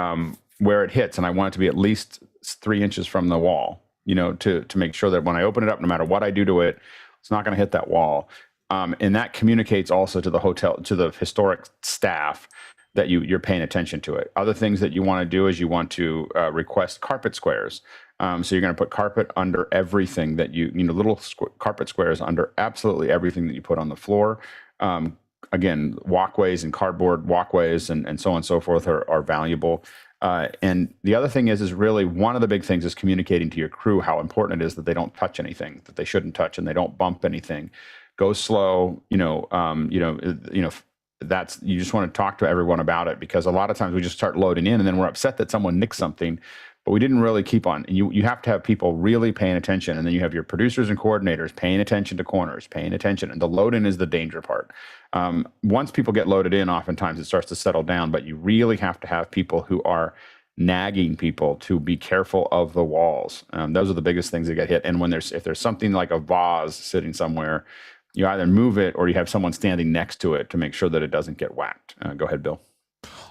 it hits, and I want it to be at least 3 inches from the wall, you know, to make sure that when I open it up, no matter what I do to it, it's not going to hit that wall. And that communicates also to the historic staff that you're paying attention to it. Other things that you want to do is you want to request carpet squares. So you're going to put carpet under everything that little carpet squares under absolutely everything that you put on the floor. Again, walkways and cardboard walkways and so on and so forth are valuable. And the other thing is really one of the big things is communicating to your crew how important it is that they don't touch anything that they shouldn't touch, and they don't bump anything. Go slow. That's, you just want to talk to everyone about it, because a lot of times we just start loading in and then we're upset that someone nicked something, but we didn't really keep on. You have to have people really paying attention, and then you have your producers and coordinators paying attention to corners, paying attention, and the load in is the danger part. Once people get loaded in, oftentimes it starts to settle down, but you really have to have people who are nagging people to be careful of the walls. Those are the biggest things that get hit. And if there's something like a vase sitting somewhere, you either move it or you have someone standing next to it to make sure that it doesn't get whacked. Go ahead, Bill.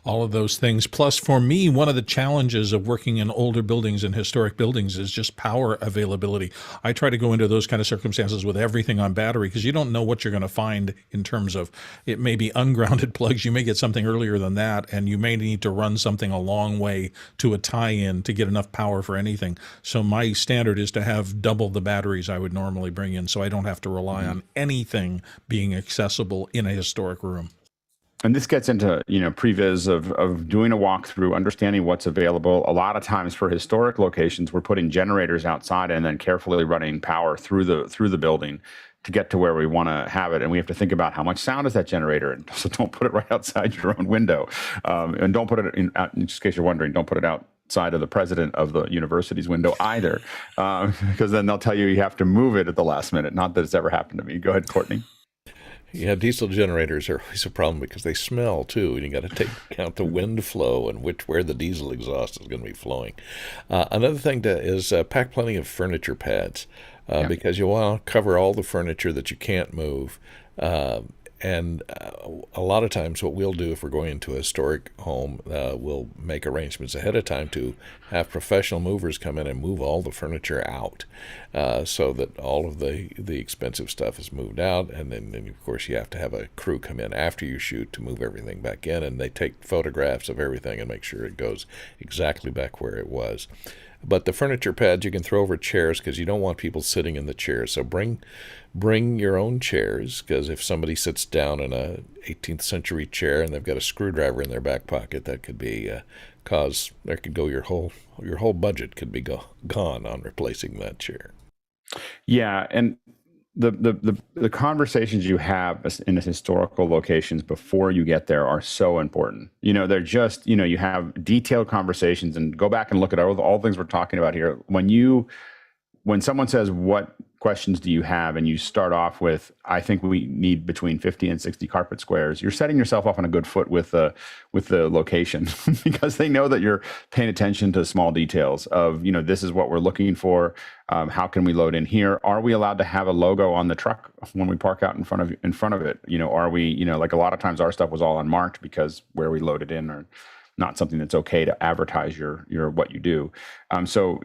All of those things. Plus, for me, one of the challenges of working in older buildings and historic buildings is just power availability. I try to go into those kind of circumstances with everything on battery, because you don't know what you're going to find in terms of, it may be ungrounded plugs. You may get something earlier than that, and you may need to run something a long way to a tie-in to get enough power for anything. So my standard is to have double the batteries I would normally bring in, so I don't have to rely on anything being accessible in a historic room. And this gets into, previs of doing a walkthrough, understanding what's available. A lot of times for historic locations, we're putting generators outside and then carefully running power through the building to get to where we want to have it. And we have to think about how much sound is that generator. And so don't put it right outside your own window. And don't put it in just in case you're wondering, don't put it outside of the president of the university's window either, because then they'll tell you have to move it at the last minute. Not that it's ever happened to me. Go ahead, Courtney. Yeah, diesel generators are always a problem because they smell too, and you got to take account the wind flow and where the diesel exhaust is going to be flowing. Another thing is pack plenty of furniture pads. because you want to cover all the furniture that you can't move. And a lot of times what we'll do if we're going into a historic home, we'll make arrangements ahead of time to have professional movers come in and move all the furniture out, so that all of the expensive stuff is moved out. And then of course, you have to have a crew come in after you shoot to move everything back in. And they take photographs of everything and make sure it goes exactly back where it was. But the furniture pads you can throw over chairs because you don't want people sitting in the chairs. So bring your own chairs, because if somebody sits down in a 18th century chair and they've got a screwdriver in their back pocket, that could be cause there could go your whole budget could be gone on replacing that chair. Yeah, and the conversations you have in the historical locations before you get there are so important. They're just, you have detailed conversations, and go back and look at all the things we're talking about here. When someone says, what questions do you have? And you start off with, I think we need between 50 and 60 carpet squares. You're setting yourself off on a good foot with the location because they know that you're paying attention to small details of, this is what we're looking for. How can we load in here? Are we allowed to have a logo on the truck when we park out in front of it? Are we, like a lot of times our stuff was all unmarked because where we loaded in or not something that's okay to advertise your what you do. So,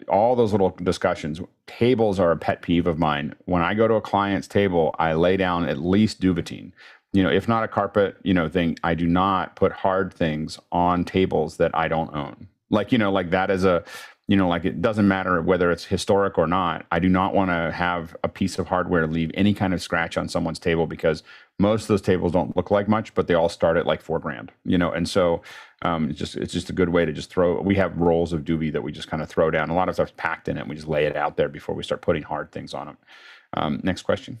all those little discussions. Tables are a pet peeve of mine. When I go to a client's table, I lay down at least duvetine. If not a carpet, thing, I do not put hard things on tables that I don't own. Like that is a, like it doesn't matter whether it's historic or not. I do not want to have a piece of hardware leave any kind of scratch on someone's table, because most of those tables don't look like much, but they all start at like $4,000, and so it's just a good way to just throw. We have rolls of doobie that we just kind of throw down. A lot of stuff's packed in it. And we just lay it out there before we start putting hard things on them. Next question.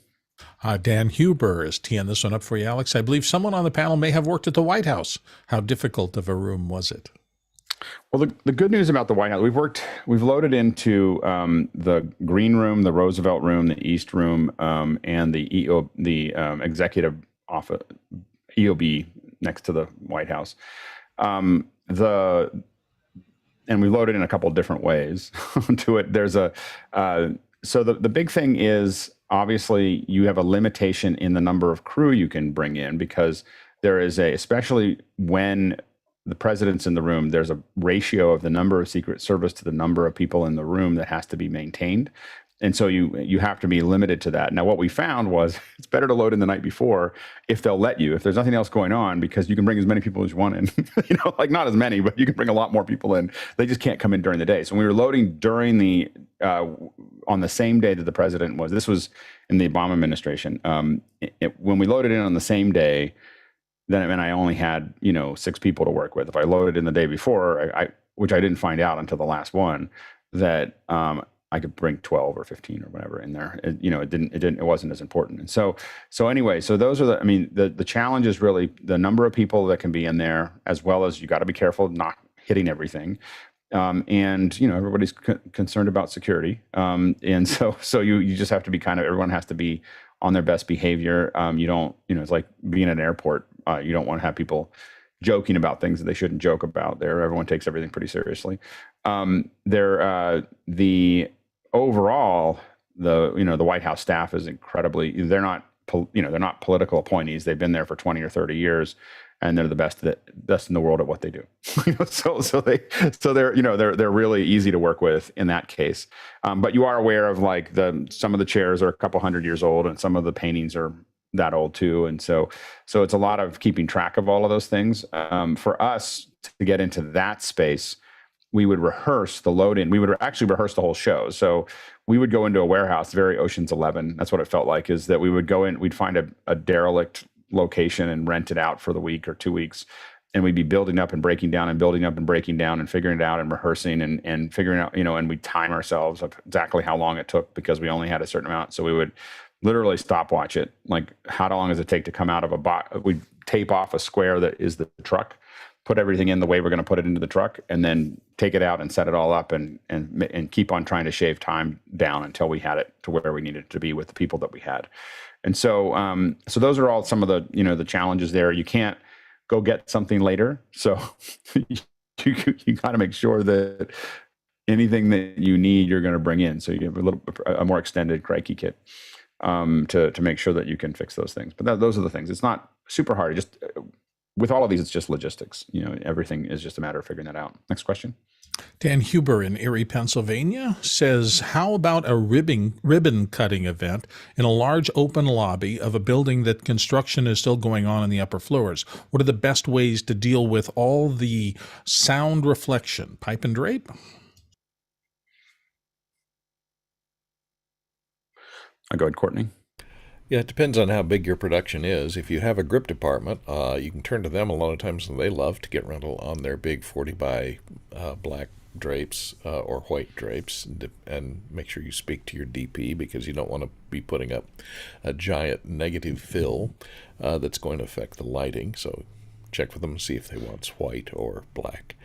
Dan Huber is teeing this one up for you, Alex. I believe someone on the panel may have worked at the White House. How difficult of a room was it? Well, the good news about the White House, we've loaded into the green room, the Roosevelt room, the East room, and the executive office, EOB next to the White House. And we loaded in a couple of different ways to it. There's so the big thing is, obviously you have a limitation in the number of crew you can bring in, because there is especially when the president's in the room, there's a ratio of the number of Secret Service to the number of people in the room that has to be maintained. And so you have to be limited to that. Now, what we found was it's better to load in the night before if they'll let you, if there's nothing else going on, because you can bring as many people as you want in, like not as many, but you can bring a lot more people in. They just can't come in during the day. So when we were loading during on the same day that the president was, this was in the Obama administration. When we loaded in on the same day, then it meant I only had, 6 people to work with. If I loaded in the day before, which I didn't find out until the last one, that I could bring 12 or 15 or whatever in there. It wasn't as important. And so anyway, so those are the challenge is really the number of people that can be in there, as well as you got to be careful not hitting everything. And everybody's concerned about security. And so you just have to be everyone has to be on their best behavior. You don't, it's like being at an airport. You don't want to have people joking about things that they shouldn't joke about there. Everyone takes everything pretty seriously. The overall, the White House staff is incredibly, they're not political appointees. They've been there for 20 or 30 years, and they're the best in the world at what they do. So they're really easy to work with in that case. But you are aware of some of the chairs are a couple hundred years old, and some of the paintings are that old too. And so it's a lot of keeping track of all of those things. For us to get into that space, we would rehearse the load in. We would actually rehearse the whole show. So we would go into a warehouse, very Ocean's 11. That's what it felt like, is that we would go in, we'd find a derelict location and rent it out for the week or 2 weeks. And we'd be building up and breaking down and building up and breaking down and figuring it out and rehearsing and figuring out, and we'd time ourselves of exactly how long it took, because we only had a certain amount. So we would literally stopwatch it. Like, how long does it take to come out of a box? We'd tape off a square that is the truck, put everything in the way we're going to put it into the truck, and then take it out and set it all up and keep on trying to shave time down until we had it to where we needed it to be with the people that we had. And so, so those are all some of the, the challenges there. You can't go get something later. So you got to make sure that anything that you need, you're going to bring in. So you have a more extended crikey kit to make sure that you can fix those things. But those are the things. It's not super hard. Just with all of these, it's just logistics. Everything is just a matter of figuring that out. Next question. Dan Huber in Erie, Pennsylvania says, how about a ribbon cutting event in a large open lobby of a building that construction is still going on in the upper floors? What are the best ways to deal with all the sound reflection? Pipe and drape? I'll go ahead, Courtney. Yeah, it depends on how big your production is. If you have a grip department, you can turn to them a lot of times, and they love to get rental on their big 40 by black drapes or white drapes, and make sure you speak to your DP, because you don't want to be putting up a giant negative fill that's going to affect the lighting. So check with them and see if they want white or black,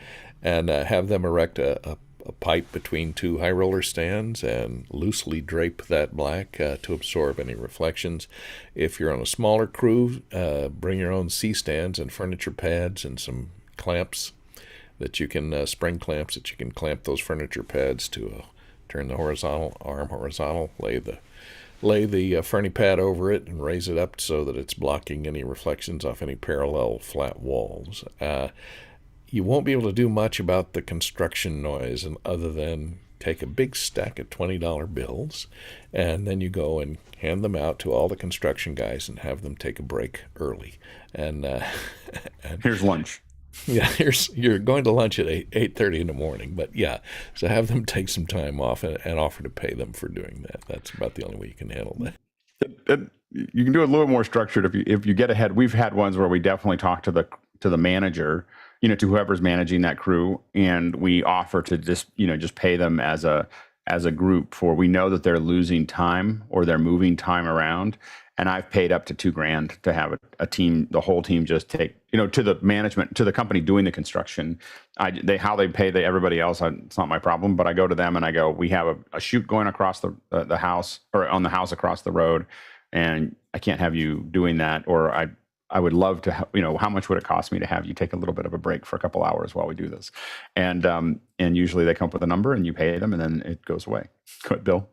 and have them erect a pipe between two high roller stands and loosely drape that black to absorb any reflections. If you're on a smaller crew, bring your own C-stands and furniture pads and some clamps that you can, spring clamps that you can clamp those furniture pads to. Turn the horizontal arm horizontal, lay the ferny pad over it and raise it up so that it's blocking any reflections off any parallel flat walls. You won't be able to do much about the construction noise other than take a big stack of $20 bills, and then you go and hand them out to all the construction guys and have them take a break early. And here's lunch. Yeah, you're going to lunch at 8:30 in the morning. But yeah, so have them take some time off and offer to pay them for doing that. That's about the only way you can handle that. You can do it a little more structured if you get ahead. We've had ones where we definitely talk to the manager, to whoever's managing that crew, and we offer to just pay them as a group, for we know that they're losing time or they're moving time around. And I've paid up to $2,000 to have a team, the whole team, just take, to the management, to the company doing the construction. How they pay everybody else, it's not my problem. But I go to them and I go, we have a shoot going across the house, or on the house across the road, and I can't have you doing that. Or I would love to, how much would it cost me to have you take a little bit of a break for a couple hours while we do this? And usually they come up with a number and you pay them, and then it goes away. Go ahead, Bill.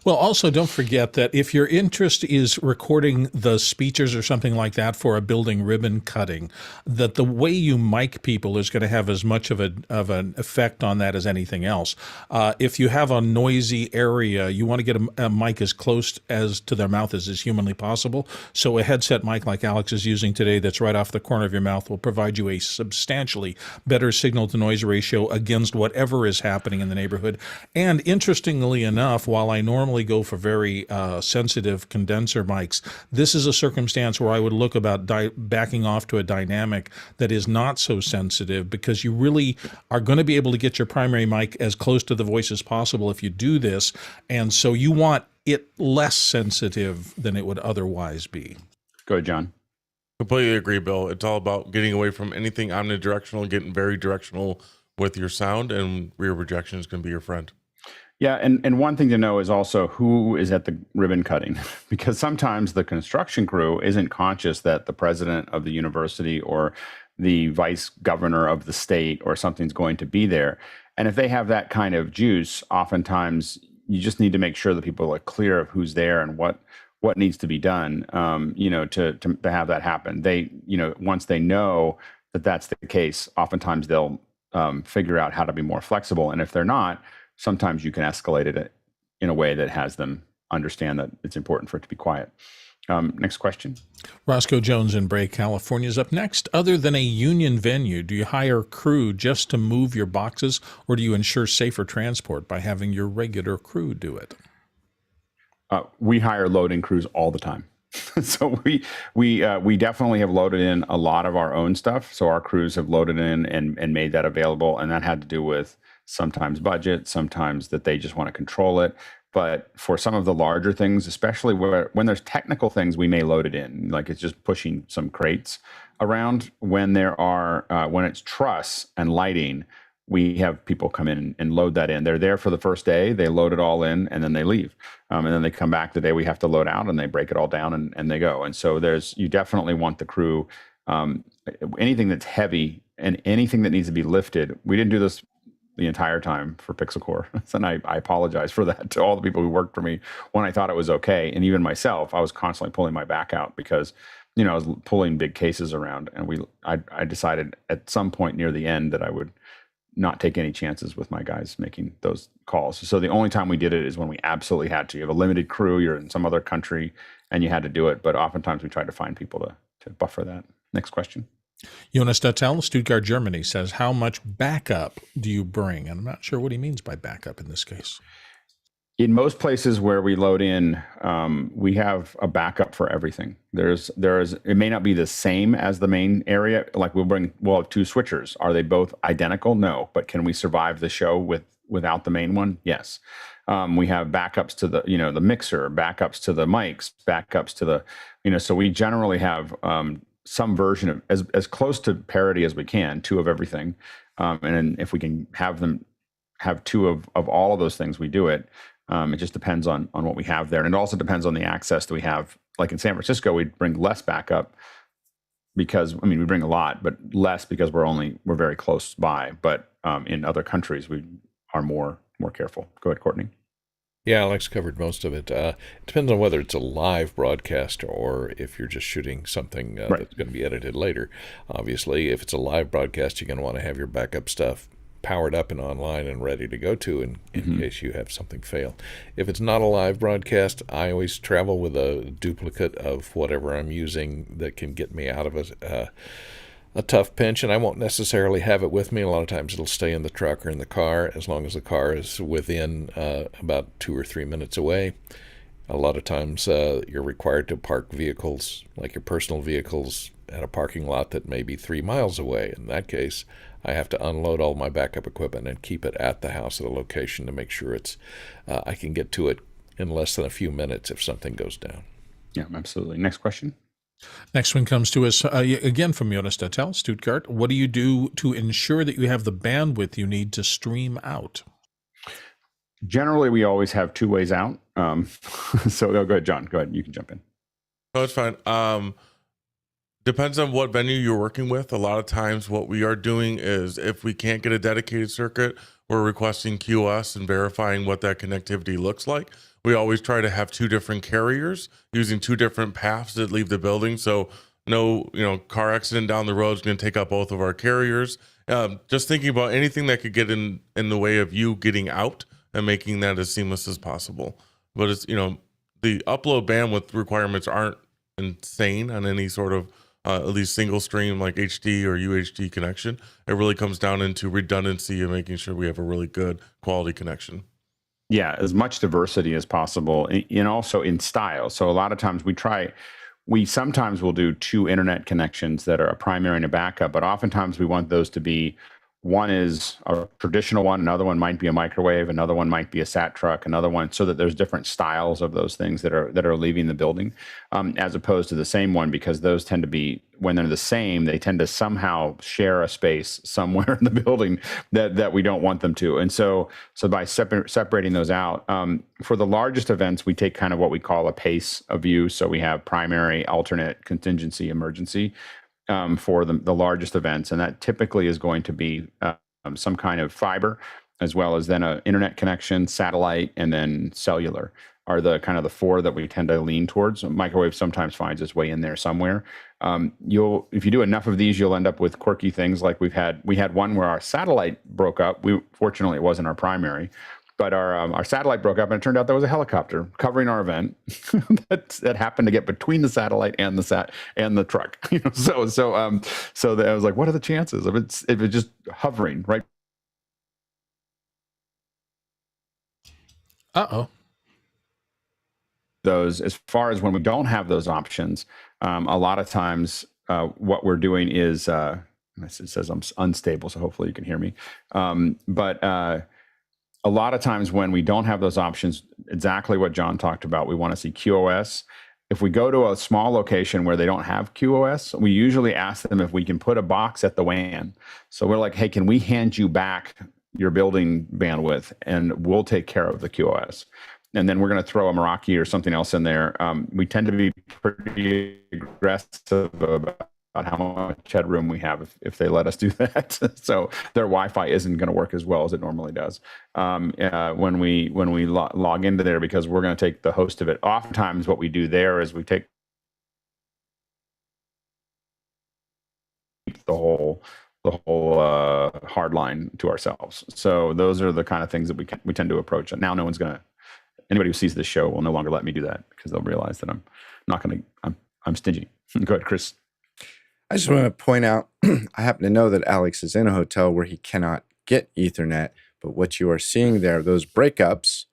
Well, also don't forget that if your interest is recording the speeches or something like that for a building ribbon cutting, that the way you mic people is going to have as much of an effect on that as anything else. If you have a noisy area, you want to get a mic as close as to their mouth as is humanly possible. So a headset mic like Alex is using today that's right off the corner of your mouth will provide you a substantially better signal to noise ratio against whatever is happening in the neighborhood. And interestingly enough, while I normally go for very sensitive condenser mics, this is a circumstance where I would look about backing off to a dynamic that is not so sensitive, because you really are going to be able to get your primary mic as close to the voice as possible if you do this. And so you want it less sensitive than it would otherwise be. Go ahead, John. Completely agree, Bill. It's all about getting away from anything omnidirectional and getting very directional with your sound, and rear projection is going to be your friend. Yeah, and one thing to know is also who is at the ribbon cutting, because sometimes the construction crew isn't conscious that the president of the university or the vice governor of the state or something's going to be there. And if they have that kind of juice, oftentimes you just need to make sure that people are clear of who's there and what needs to be done, to have that happen. They, once they know that that's the case, oftentimes they'll figure out how to be more flexible. And if they're not, sometimes you can escalate it in a way that has them understand that it's important for it to be quiet. Next question. Roscoe Jones in Bray, California is up next. Other than a union venue, do you hire crew just to move your boxes, or do you ensure safer transport by having your regular crew do it? We hire loading crews all the time. So we definitely have loaded in a lot of our own stuff. So our crews have loaded in and made that available. And that had to do with sometimes budget, sometimes that they just want to control it. But for some of the larger things, especially when there's technical things, we may load it in. Like it's just pushing some crates around. When when it's truss and lighting, we have people come in and load that in. They're there for the first day, they load it all in, and then they leave. And then they come back the day we have to load out, and they break it all down and they go. And so you definitely want the crew, anything that's heavy and anything that needs to be lifted. We didn't do this the entire time for Pixel Core. And I apologize for that to all the people who worked for me when I thought it was okay. And even myself, I was constantly pulling my back out because, you know, I was pulling big cases around. And I decided at some point near the end that I would not take any chances with my guys making those calls. So the only time we did it is when we absolutely had to. You have a limited crew, you're in some other country, and you had to do it. But oftentimes we tried to find people to buffer that. Next question. Jonas Dattel, Stuttgart, Germany says, how much backup do you bring? And I'm not sure what he means by backup in this case. In most places where we load in, we have a backup for everything. It may not be the same as the main area. Like we'll have two switchers. Are they both identical? No. But can we survive the show without the main one? Yes. We have backups to the, the mixer, backups to the mics, backups to the, so we generally have some version of as close to parity as we can, two of everything. And then if we can have two of all of those things, we do it. It just depends on what we have there. And it also depends on the access that we have. Like in San Francisco, we bring less backup because, we bring a lot, but less because we're very close by. But in other countries, we are more careful. Go ahead, Courtney. Yeah, Alex covered most of it. It depends on whether it's a live broadcast or if you're just shooting something that's going to be edited later. Obviously, if it's a live broadcast, you're going to want to have your backup stuff powered up and online and ready to go to in case you have something fail. If it's not a live broadcast, I always travel with a duplicate of whatever I'm using that can get me out of a tough pinch, and I won't necessarily have it with me. A lot of times it'll stay in the truck or in the car as long as the car is within about 2 or 3 minutes away. A lot of times you're required to park vehicles, like your personal vehicles, at a parking lot that may be 3 miles away. In that case, I have to unload all my backup equipment and keep it at the house at a location to make sure I can get to it in less than a few minutes if something goes down. Yeah, absolutely. Next question. Next one comes to us again from Jonas Dattel, Stuttgart. What do you do to ensure that you have the bandwidth you need to stream out? Generally, we always have two ways out. So go ahead, John. Go ahead. You can jump in. No, it's fine. Depends on what venue you're working with. A lot of times what we are doing is if we can't get a dedicated circuit, we're requesting QoS and verifying what that connectivity looks like. We always try to have two different carriers using two different paths that leave the building. So no, car accident down the road is going to take up both of our carriers. Just thinking about anything that could get in the way of you getting out and making that as seamless as possible. But it's, the upload bandwidth requirements aren't insane on any sort of at least single stream like HD or UHD connection. It really comes down into redundancy and making sure we have a really good quality connection. Yeah, as much diversity as possible, and also in style. So a lot of times we sometimes will do two internet connections that are a primary and a backup, but oftentimes we want those to be, one is a traditional one, another one might be a microwave, another one might be a sat truck, another one, so that there's different styles of those things that are leaving the building, as opposed to the same one, because those tend to be, when they're the same, they tend to somehow share a space somewhere in the building that we don't want them to. And so by separating those out, for the largest events, we take kind of what we call a pace of view. So we have primary, alternate, contingency, emergency. For the largest events, and that typically is going to be some kind of fiber, as well as then an internet connection, satellite, and then cellular are the kind of the four that we tend to lean towards. Microwave sometimes finds its way in there somewhere. If you do enough of these, you'll end up with quirky things like we had one where our satellite broke up. Fortunately, it wasn't our primary. But our satellite broke up, and it turned out there was a helicopter covering our event that happened to get between the satellite and the truck. So I was like, what are the chances of if it's just hovering right? Those, as far as when we don't have those options, a lot of times what we're doing is it says I'm unstable, so hopefully you can hear me. A lot of times when we don't have those options, exactly what John talked about, we want to see QoS. If we go to a small location where they don't have QoS, we usually ask them if we can put a box at the WAN. So we're like, hey, can we hand you back your building bandwidth and we'll take care of the QoS? And then we're going to throw a Meraki or something else in there. We tend to be pretty aggressive about how much headroom we have if they let us do that. So their Wi-Fi isn't going to work as well as it normally does when we log into there, because we're going to take the host of it. Oftentimes what we do there is we take the whole hard line to ourselves. So those are the kind of things that we tend to approach. And now no one's going to, anybody who sees this show will no longer let me do that, because they'll realize that I'm not going to, I'm stingy. Go ahead, Chris. I just want to point out, I happen to know that Alex is in a hotel where he cannot get Ethernet, but what you are seeing there, those breakups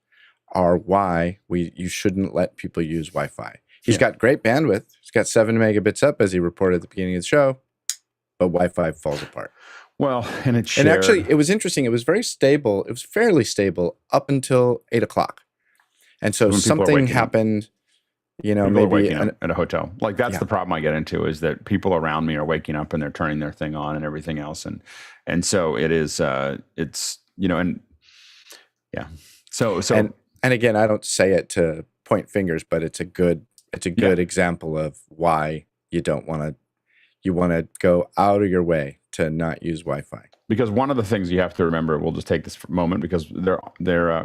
are why you shouldn't let people use Wi-Fi. He's got great bandwidth. He's got 7 megabits up, as he reported at the beginning of the show, but Wi-Fi falls apart. Well, and it's shared. And actually, it was interesting. It was very stable. It was fairly stable up until 8 o'clock. And so something happened. You know, people maybe are waking up at a hotel. Like that's the problem I get into, is that people around me are waking up and they're turning their thing on and everything else, and so it is. It's, you know, and yeah. So and again, I don't say it to point fingers, but it's a good example of why you don't want to. You want to go out of your way to not use Wi-Fi. Because one of the things you have to remember, we'll just take this moment, because they're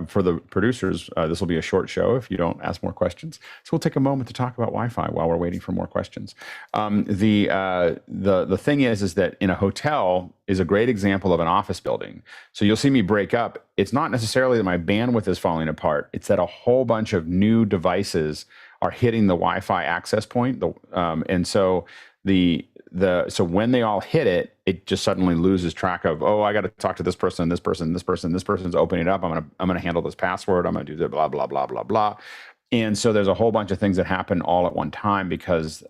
for the producers, this will be a short show if you don't ask more questions. So we'll take a moment to talk about Wi-Fi while we're waiting for more questions. The thing is that in a hotel is a great example of an office building. So you'll see me break up. It's not necessarily that my bandwidth is falling apart. It's that a whole bunch of new devices are hitting the Wi-Fi access point. And so so when they all hit it, it just suddenly loses track of, oh, I got to talk to this person, this person, this person, this person's opening it up. I'm gonna handle this password. I'm gonna do the blah blah blah blah blah. And so there's a whole bunch of things that happen all at one time, because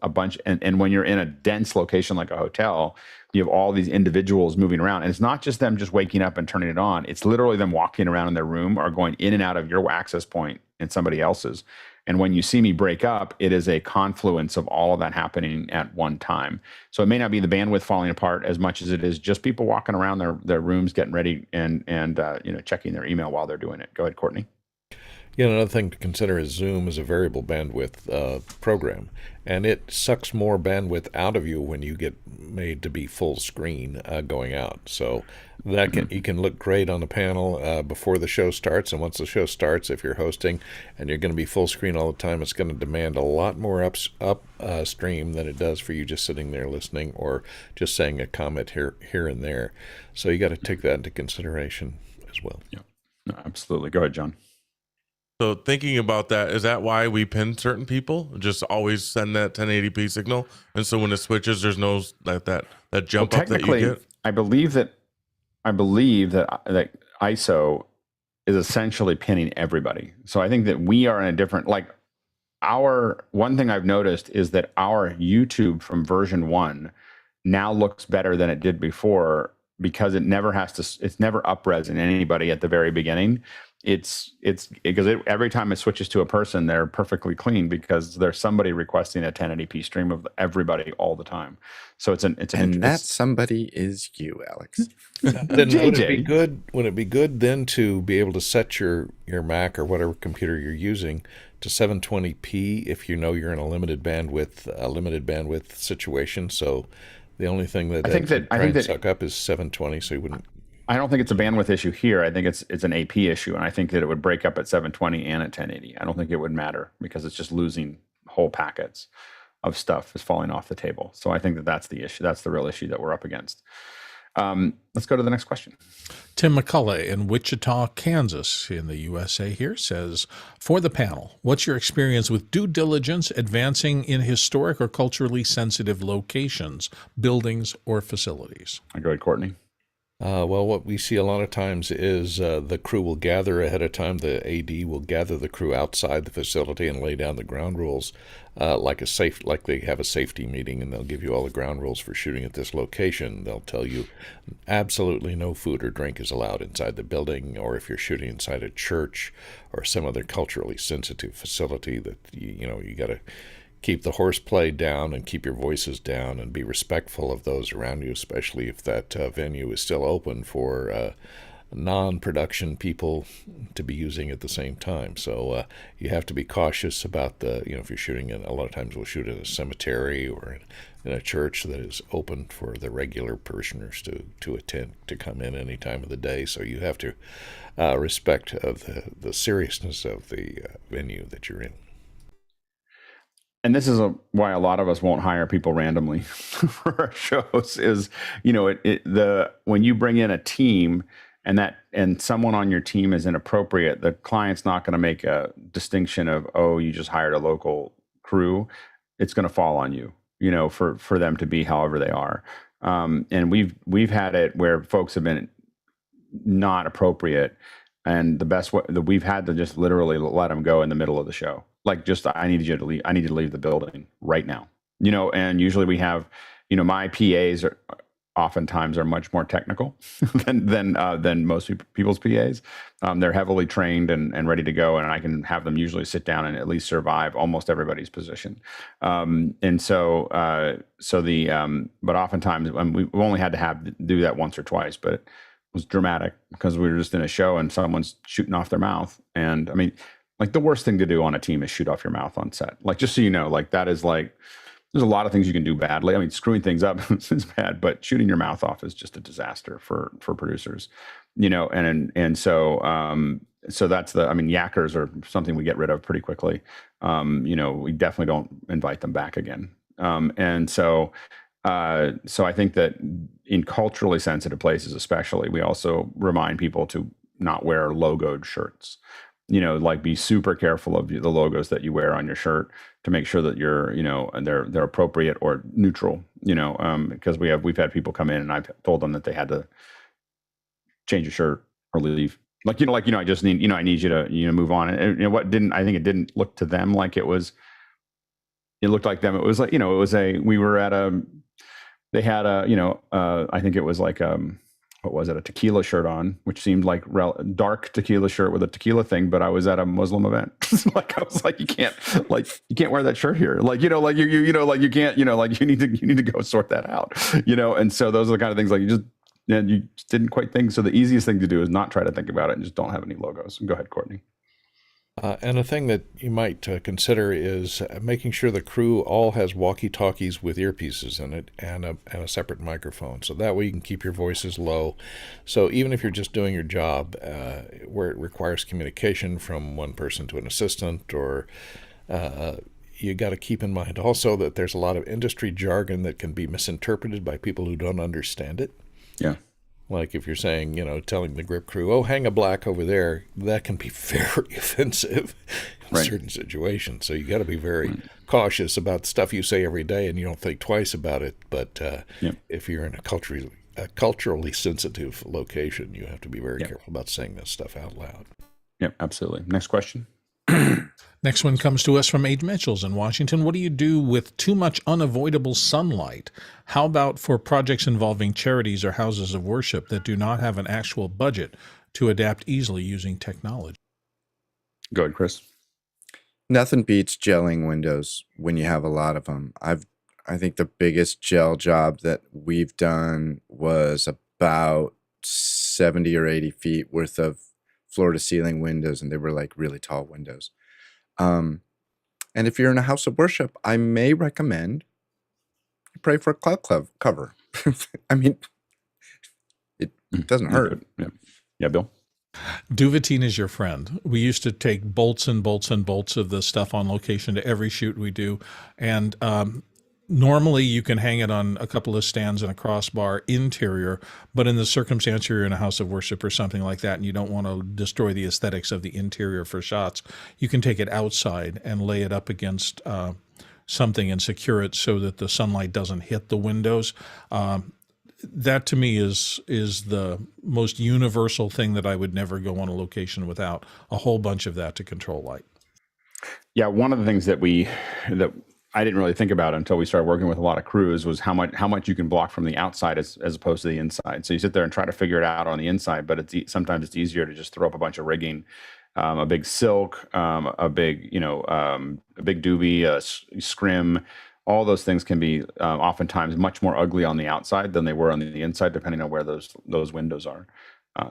and when you're in a dense location like a hotel, you have all these individuals moving around, and it's not just them just waking up and turning it on. It's literally them walking around in their room or going in and out of your access point and somebody else's. And when you see me break up, it is a confluence of all of that happening at one time. So it may not be the bandwidth falling apart as much as it is just people walking around their rooms, getting ready and checking their email while they're doing it. Go ahead, Courtney. Yeah, another thing to consider is Zoom is a variable bandwidth program, and it sucks more bandwidth out of you when you get made to be full screen going out. So that you can look great on the panel before the show starts, and once the show starts, if you're hosting and you're going to be full screen all the time, it's going to demand a lot more upstream than it does for you just sitting there listening or just saying a comment here and there. So you got to take that into consideration as well. Yeah, no, absolutely. Go ahead, John. So thinking about that, is that why we pin certain people? Just always send that 1080p signal, and so when it switches, there's no that jump up that you get. I believe that ISO is essentially pinning everybody. So I think that we are in a different, one thing I've noticed is that our YouTube from version 1 now looks better than it did before, because it's never up-resing anybody at the very beginning. It's because every time it switches to a person, they're perfectly clean, because there's somebody requesting a 1080p stream of everybody all the time. So that somebody is you, Alex. Then would it be good then to be able to set your Mac or whatever computer you're using to 720p if you know you're in a limited bandwidth situation? So the only thing that suck up is 720, so you wouldn't. I don't think it's a bandwidth issue here. I think it's an AP issue, and I think that it would break up at 720 and at 1080. I don't think it would matter, because it's just losing whole packets of stuff is falling off the table. So I think that's the issue. That's the real issue that we're up against. Let's go to the next question. Tim McCullough in Wichita, Kansas in the USA here says, for the panel, what's your experience with due diligence advancing in historic or culturally sensitive locations, buildings, or facilities? Go ahead, Courtney. Well, what we see a lot of times is the crew will gather ahead of time. The AD will gather the crew outside the facility and lay down the ground rules, like they have a safety meeting, and they'll give you all the ground rules for shooting at this location. They'll tell you absolutely no food or drink is allowed inside the building, or if you're shooting inside a church or some other culturally sensitive facility, that you got to keep the horseplay down and keep your voices down and be respectful of those around you, especially if that venue is still open for non-production people to be using at the same time. So you have to be cautious about if you're shooting in, a lot of times we'll shoot in a cemetery or in a church that is open for the regular parishioners to attend, to come in any time of the day. So you have to respect the seriousness of the venue that you're in. And this is why a lot of us won't hire people randomly for our shows is, when you bring in a team and someone on your team is inappropriate, the client's not going to make a distinction of, oh, you just hired a local crew. It's going to fall on you, for them to be however they are. And we've had it where folks have been not appropriate. And the best way that we've had to just literally let them go in the middle of the show. Like, just, I need you to leave. I need you to leave the building right now. And usually we have, my PAs oftentimes are much more technical than most people's PAs. They're heavily trained and ready to go, and I can have them usually sit down and at least survive almost everybody's position. But oftentimes, we've only had to do that once or twice, but it was dramatic because we were just in a show and someone's shooting off their mouth. And I mean, like, the worst thing to do on a team is shoot off your mouth on set. Like, just so you know, like, that is like, there's a lot of things you can do badly. I mean, screwing things up is bad, but shooting your mouth off is just a disaster for producers, and so that's yakkers are something we get rid of pretty quickly. We definitely don't invite them back again. So I think that in culturally sensitive places, especially, we also remind people to not wear logoed shirts. Be super careful of the logos that you wear on your shirt to make sure that you're, they're appropriate or neutral, because we've had people come in and I've told them that they had to change a shirt or leave. I just need, I need you to, move on. And I think it didn't look to them like it looked like them. It was like, they had I think it was like, what was it? A tequila shirt on, which seemed like dark tequila shirt with a tequila thing, but I was at a Muslim event. I was like, you can't wear that shirt here. You can't, you need to go sort that out, And so those are the kind of things you just didn't quite think. So the easiest thing to do is not try to think about it and just don't have any logos. Go ahead, Courtney. And a thing that you might consider is making sure the crew all has walkie-talkies with earpieces in it and a separate microphone. So that way you can keep your voices low. So even if you're just doing your job where it requires communication from one person to an assistant, or you got to keep in mind also that there's a lot of industry jargon that can be misinterpreted by people who don't understand it. Yeah. Like if you're saying, telling the grip crew, oh, hang a black over there, that can be very offensive in certain situations. So you got to be very cautious about stuff you say every day and you don't think twice about it. But if you're in a culturally sensitive location, you have to be very careful about saying this stuff out loud. Yep, absolutely. Next question. Next one comes to us from H. Mitchells in Washington. What do you do with too much unavoidable sunlight? How about for projects involving charities or houses of worship that do not have an actual budget to adapt easily using technology? Go ahead, Chris. Nothing beats gelling windows when you have a lot of them. I think the biggest gel job that we've done was about 70 or 80 feet worth of floor to ceiling windows, and they were like really tall windows. And if you're in a house of worship, I may recommend you pray for a cloud cover. I mean, it doesn't hurt. Yeah, Bill? Duvetine is your friend. We used to take bolts and bolts and bolts of this stuff on location to every shoot we do. And normally you can hang it on a couple of stands and a crossbar interior, but in the circumstance you're in a house of worship or something like that and you don't want to destroy the aesthetics of the interior for shots, you can take it outside and lay it up against something and secure it so that the sunlight doesn't hit the windows. That to me is the most universal thing that I would never go on a location without, a whole bunch of that to control light. Yeah, one of the things that I didn't really think about until we started working with a lot of crews was how much you can block from the outside as opposed to the inside. So you sit there and try to figure it out on the inside, but sometimes it's easier to just throw up a bunch of rigging, a big silk, a big doobie, a scrim. All those things can be oftentimes much more ugly on the outside than they were on the inside, depending on where those windows are.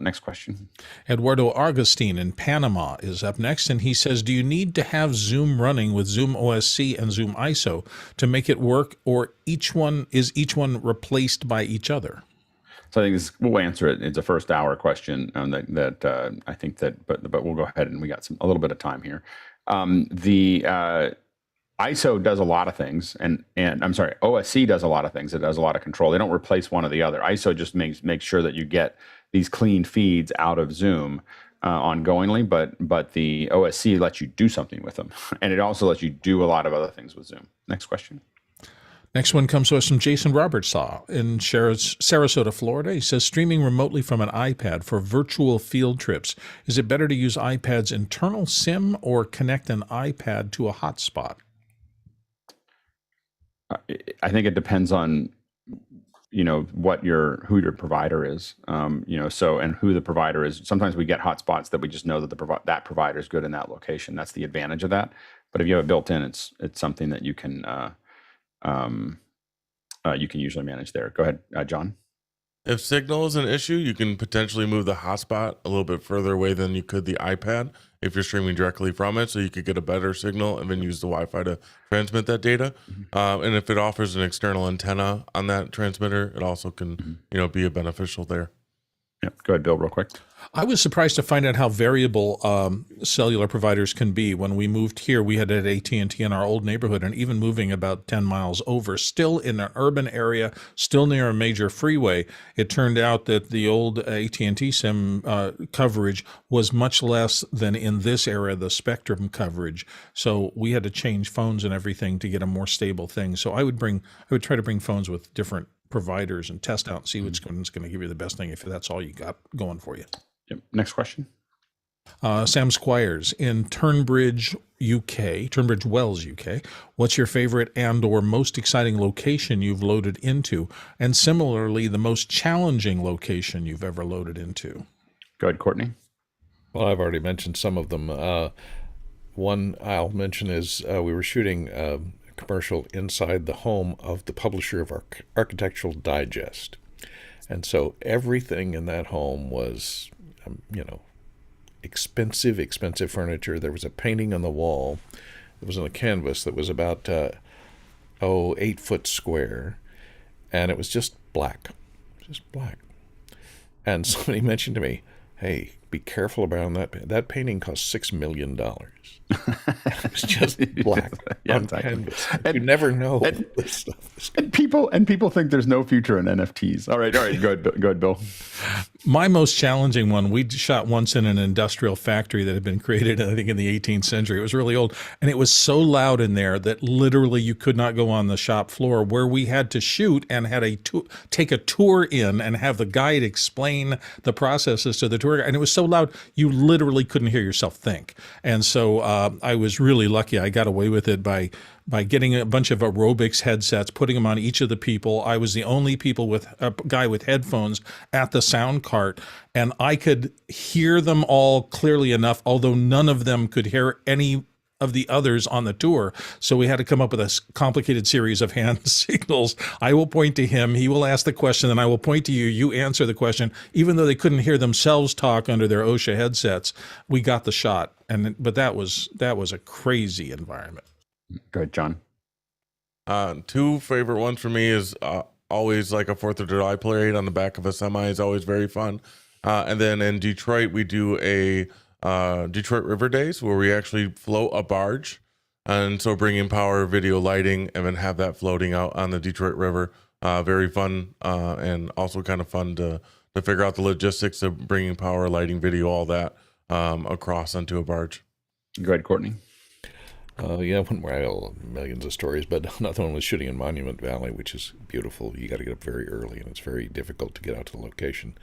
Next question. Eduardo Augustine in Panama is up next, and he says, do you need to have Zoom running with Zoom OSC and Zoom ISO to make it work, or each one replaced by each other? So I think we'll answer it. It's a first hour question that I think that, but we'll go ahead, and we got a little bit of time here. The ISO does a lot of things, and I'm sorry, OSC does a lot of things. It does a lot of control. They don't replace one or the other. ISO just makes sure that you get these clean feeds out of Zoom ongoingly, but the OSC lets you do something with them, and it also lets you do a lot of other things with Zoom. Next question. Next one comes to us from Jason Robertsaw in Sarasota, Florida. He says, streaming remotely from an iPad for virtual field trips. Is it better to use iPad's internal SIM or connect an iPad to a hotspot? I think it depends on, who your provider is, and who the provider is. Sometimes we get hotspots that we just know that that provider is good in that location. That's the advantage of that. But if you have it built in, it's something that you can usually manage there. Go ahead, John. If signal is an issue, you can potentially move the hotspot a little bit further away than you could the iPad if you're streaming directly from it, so you could get a better signal and then use the Wi-Fi to transmit that data. And if it offers an external antenna on that transmitter, it also can, be a beneficial there. Yeah, go ahead, Bill, real quick. I was surprised to find out how variable cellular providers can be. When we moved here, we had at AT&T in our old neighborhood, and even moving about 10 miles over, still in an urban area, still near a major freeway, it turned out that the old AT&T SIM coverage was much less than in this area, the Spectrum coverage. So we had to change phones and everything to get a more stable thing. So I would try to bring phones with different providers and test out and see which one's going to give you the best thing if that's all you got going for you. Yep. Next question. Sam Squires in Turnbridge, Wells, UK. What's your favorite and or most exciting location you've loaded into? And similarly, the most challenging location you've ever loaded into? Go ahead, Courtney. Well, I've already mentioned some of them. One I'll mention is we were shooting a commercial inside the home of the publisher of our Architectural Digest. And so everything in that home was, expensive furniture. There was a painting on the wall. It was on a canvas that was about 8 foot square, and it was just black. And somebody mentioned to me, hey, be careful about that. That painting cost $6 million. It was just black on canvas. You never know this stuff. And people think there's no future in NFTs. All right. Go ahead, Bill. My most challenging one, we shot once in an industrial factory that had been created, I think, in the 18th century. It was really old, and it was so loud in there that literally you could not go on the shop floor, where we had to shoot and had take a tour in and have the guide explain the processes to the tour guide. And it was so loud you literally couldn't hear yourself think. And so I was really lucky. I got away with it by getting a bunch of aerobics headsets, putting them on each of the people. I was the only guy with headphones at the sound cart, and I could hear them all clearly enough, although none of them could hear any of the others on the tour. So we had to come up with a complicated series of hand signals. I will point to him, he will ask the question, and I will point to you, you answer the question. Even though they couldn't hear themselves talk under their OSHA headsets, we got the shot. But that was a crazy environment. Go ahead, John. Two favorite ones for me is always like a 4th of July parade on the back of a semi is always very fun. And then in Detroit, we do a Detroit River Days where we actually float a barge. And so bring in power, video, lighting, and then have that floating out on the Detroit River. Very fun and also kind of fun to figure out the logistics of bringing power, lighting, video, all that across onto a barge. Go ahead, Courtney. One where I have millions of stories, but another one was shooting in Monument Valley, which is beautiful. You got to get up very early, and it's very difficult to get out to the location.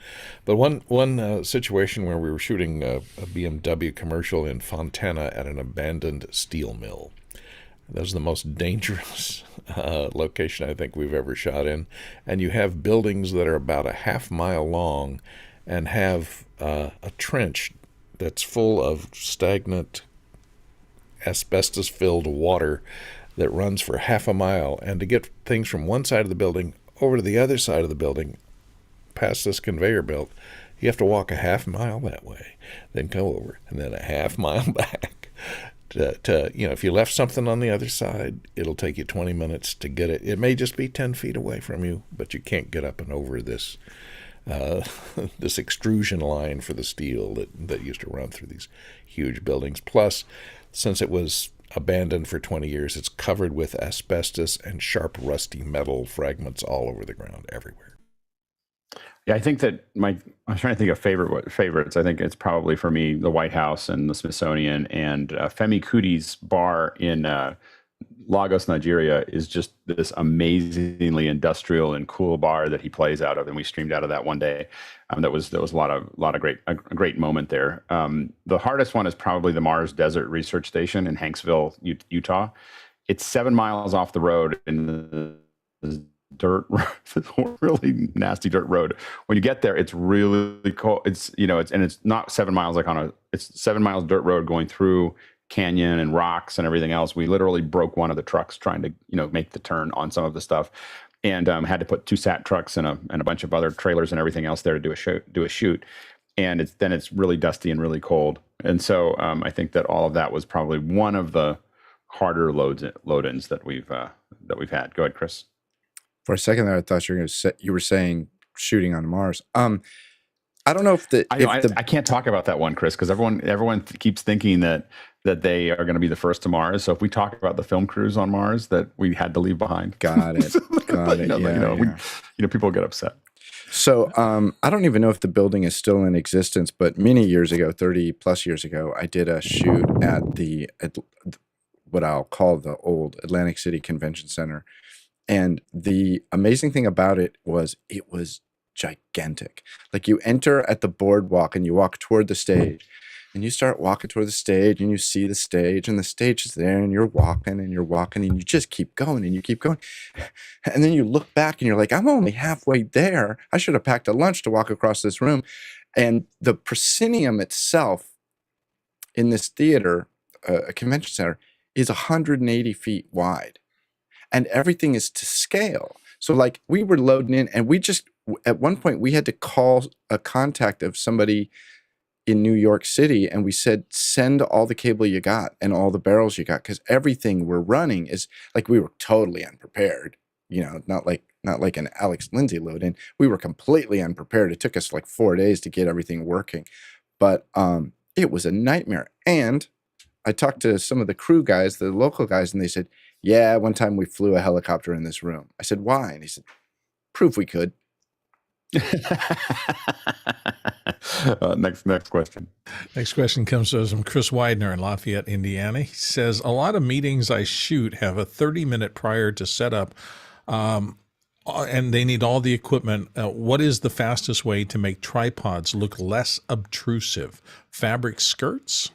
But one situation where we were shooting a BMW commercial in Fontana at an abandoned steel mill. That was the most dangerous location I think we've ever shot in. And you have buildings that are about a half mile long and have a trench that's full of stagnant asbestos-filled water that runs for half a mile. And to get things from one side of the building over to the other side of the building past this conveyor belt, You have to walk a half mile that way, then go over, and then a half mile back. If you left something on the other side, it'll take you 20 minutes to get it. It may just be 10 feet away from you, but you can't get up and over this this extrusion line for the steel that used to run through these huge buildings. Plus, since it was abandoned for 20 years, it's covered with asbestos and sharp, rusty metal fragments all over the ground everywhere. Yeah, I think that I'm trying to think of favorites. I think it's probably for me the White House and the Smithsonian, and Femi Kuti's bar in Lagos, Nigeria is just this amazingly industrial and cool bar that he plays out of, and we streamed out of that one day. That was a lot of great moment there. The hardest one is probably the Mars Desert Research Station in Hanksville, Utah. It's 7 miles off the road in the dirt, really nasty dirt road. When you get there, it's really cold. It's not 7 miles it's 7 miles dirt road going through canyon and rocks and everything else. We literally broke one of the trucks trying to make the turn on some of the stuff, and had to put 2 SAT trucks and a bunch of other trailers and everything else there to do a shoot. And it's really dusty and really cold. And so I think that all of that was probably one of the harder load-ins that we've had. Go ahead, Chris. For a second there, I thought you were saying shooting on Mars. I don't know if I can't talk about that one, Chris, because everyone keeps thinking that they are going to be the first to Mars. So if we talk about the film crews on Mars that we had to leave behind, got it. People get upset. So I don't even know if the building is still in existence, but many years ago, 30 plus years ago, I did a shoot at what I'll call the old Atlantic City Convention Center. And the amazing thing about it was gigantic. Like, you enter at the boardwalk and you walk toward the stage, and you start walking toward the stage, and you see the stage, and the stage is there, and you're walking and you just keep going and you keep going. And then you look back and you're like, I'm only halfway there. I should have packed a lunch to walk across this room. And the proscenium itself in this theater, a convention center, is 180 feet wide. And everything is to scale. So like, we were loading in, and at one point we had to call a contact of somebody in New York City, and we said, send all the cable you got and all the barrels you got, because everything we're running is like, we were totally unprepared. Not like an Alex Lindsay load in. We were completely unprepared. It took us like 4 days to get everything working, but it was a nightmare. And I talked to some of the crew guys, the local guys, and they said, yeah, one time we flew a helicopter in this room. I said, why? And he said, proof we could. Next question. Next question comes from Chris Widener in Lafayette, Indiana. He says, a lot of meetings I shoot have a 30-minute prior to setup, and they need all the equipment. What is the fastest way to make tripods look less obtrusive? Fabric skirts?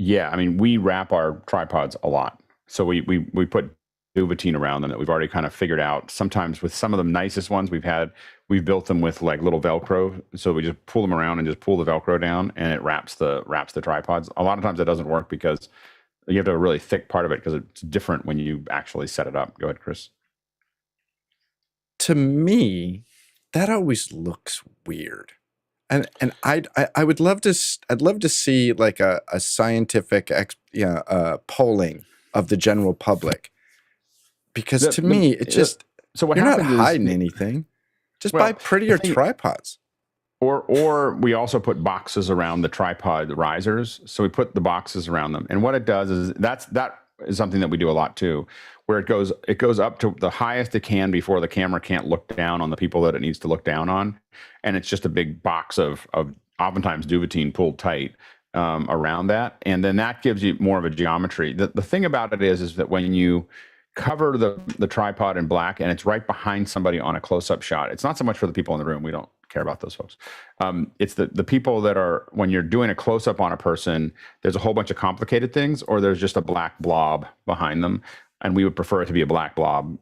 Yeah, I mean, we wrap our tripods a lot. So we put Duvetine around them that we've already kind of figured out. Sometimes with some of the nicest ones we've built them with like little Velcro. So we just pull them around and just pull the Velcro down, and it wraps the tripods. A lot of times that doesn't work because you have to have a really thick part of it, because it's different when you actually set it up. Go ahead, Chris. To me, that always looks weird. And I would love to see like a scientific polling of the general public, because to me it just, so what you're not happened hiding anything. Just buy prettier tripods. Or we also put boxes around the tripod risers. So we put the boxes around them, and what it does is that is something that we do a lot too, where it goes up to the highest it can before the camera can't look down on the people that it needs to look down on, and it's just a big box of oftentimes Duvetine pulled tight around that, and then that gives you more of a geometry. The thing about it is that when you cover the tripod in black and it's right behind somebody on a close-up shot, it's not so much for the people in the room. We don't care about those folks. It's the people that are, when you're doing a close-up on a person, there's a whole bunch of complicated things, or there's just a black blob behind them. And we would prefer it to be a black blob,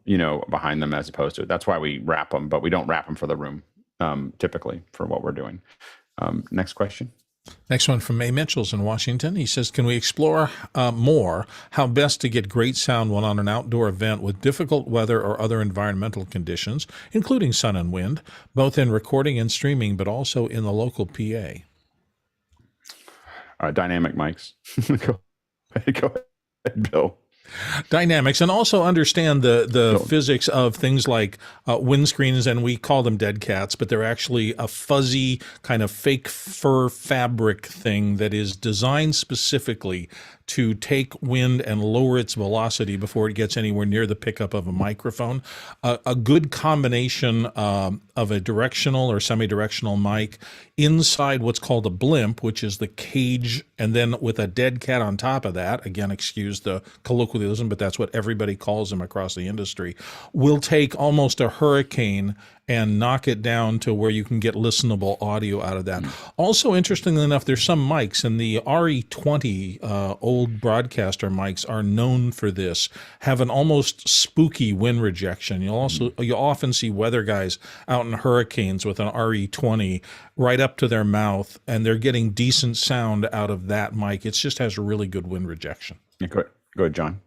behind them, as opposed to it. That's why we wrap them, but we don't wrap them for the room, typically, for what we're doing. Next question. Next one from May Mitchell's in Washington. He says, can we explore more how best to get great sound when on an outdoor event with difficult weather or other environmental conditions, including sun and wind, both in recording and streaming, but also in the local PA? Dynamic mics. Go ahead, Bill. Dynamics, and also understand the physics of things like windscreens, and we call them dead cats, but they're actually a fuzzy kind of fake fur fabric thing that is designed specifically to take wind and lower its velocity before it gets anywhere near the pickup of a microphone. A good combination of a directional or semi-directional mic inside what's called a blimp, which is the cage, and then with a dead cat on top of that, again, excuse the colloquialism, but that's what everybody calls them across the industry, will take almost a hurricane and knock it down to where you can get listenable audio out of that. Also, interestingly enough, there's some mics, and the RE20 old broadcaster mics are known for this, have an almost spooky wind rejection. You'll often see weather guys out in hurricanes with an RE20 right up to their mouth, and they're getting decent sound out of that mic. It just has a really good wind rejection. Yeah, go ahead, John.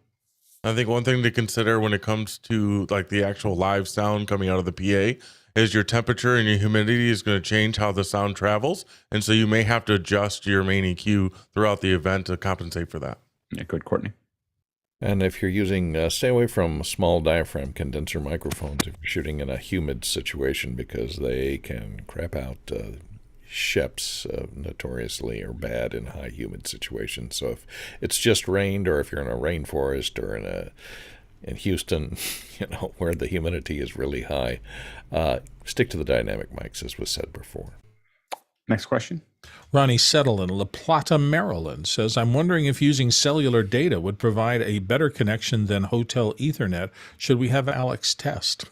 I think one thing to consider when it comes to like the actual live sound coming out of the PA is your temperature and your humidity is going to change how the sound travels. And so you may have to adjust your main EQ throughout the event to compensate for that. Yeah, good, Courtney. And if you're using, stay away from small diaphragm condenser microphones if you're shooting in a humid situation, because they can crap out. Sheps notoriously are bad in high humid situations. So if it's just rained, or if you're in a rainforest, or in Houston, where the humidity is really high, stick to the dynamic mics, as was said before. Next question. Ronnie Settle in La Plata, Maryland says, I'm wondering if using cellular data would provide a better connection than hotel Ethernet. Should we have Alex test?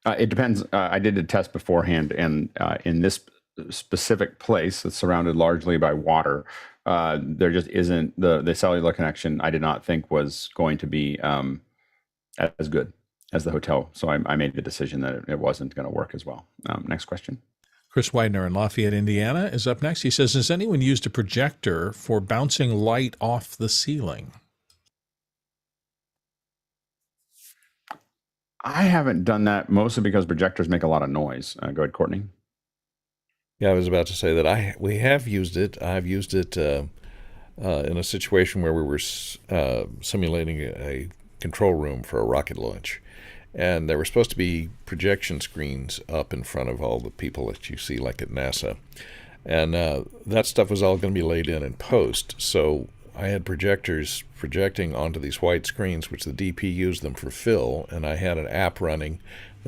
It depends. I did a test beforehand, and in this specific place that's surrounded largely by water, there just isn't the cellular connection. I did not think was going to be as good as the hotel, so I made the decision that it wasn't going to work as well. Next question. Chris Widener in Lafayette, Indiana is up next. He says, has anyone used a projector for bouncing light off the ceiling? I haven't done that, mostly because projectors make a lot of noise. Go ahead, Courtney. Yeah, I was about to say that we have used it. I've used it in a situation where we were simulating a control room for a rocket launch. And there were supposed to be projection screens up in front of all the people that you see, like at NASA. And that stuff was all going to be laid in post. So I had projectors projecting onto these white screens, which the DP used them for fill. And I had an app running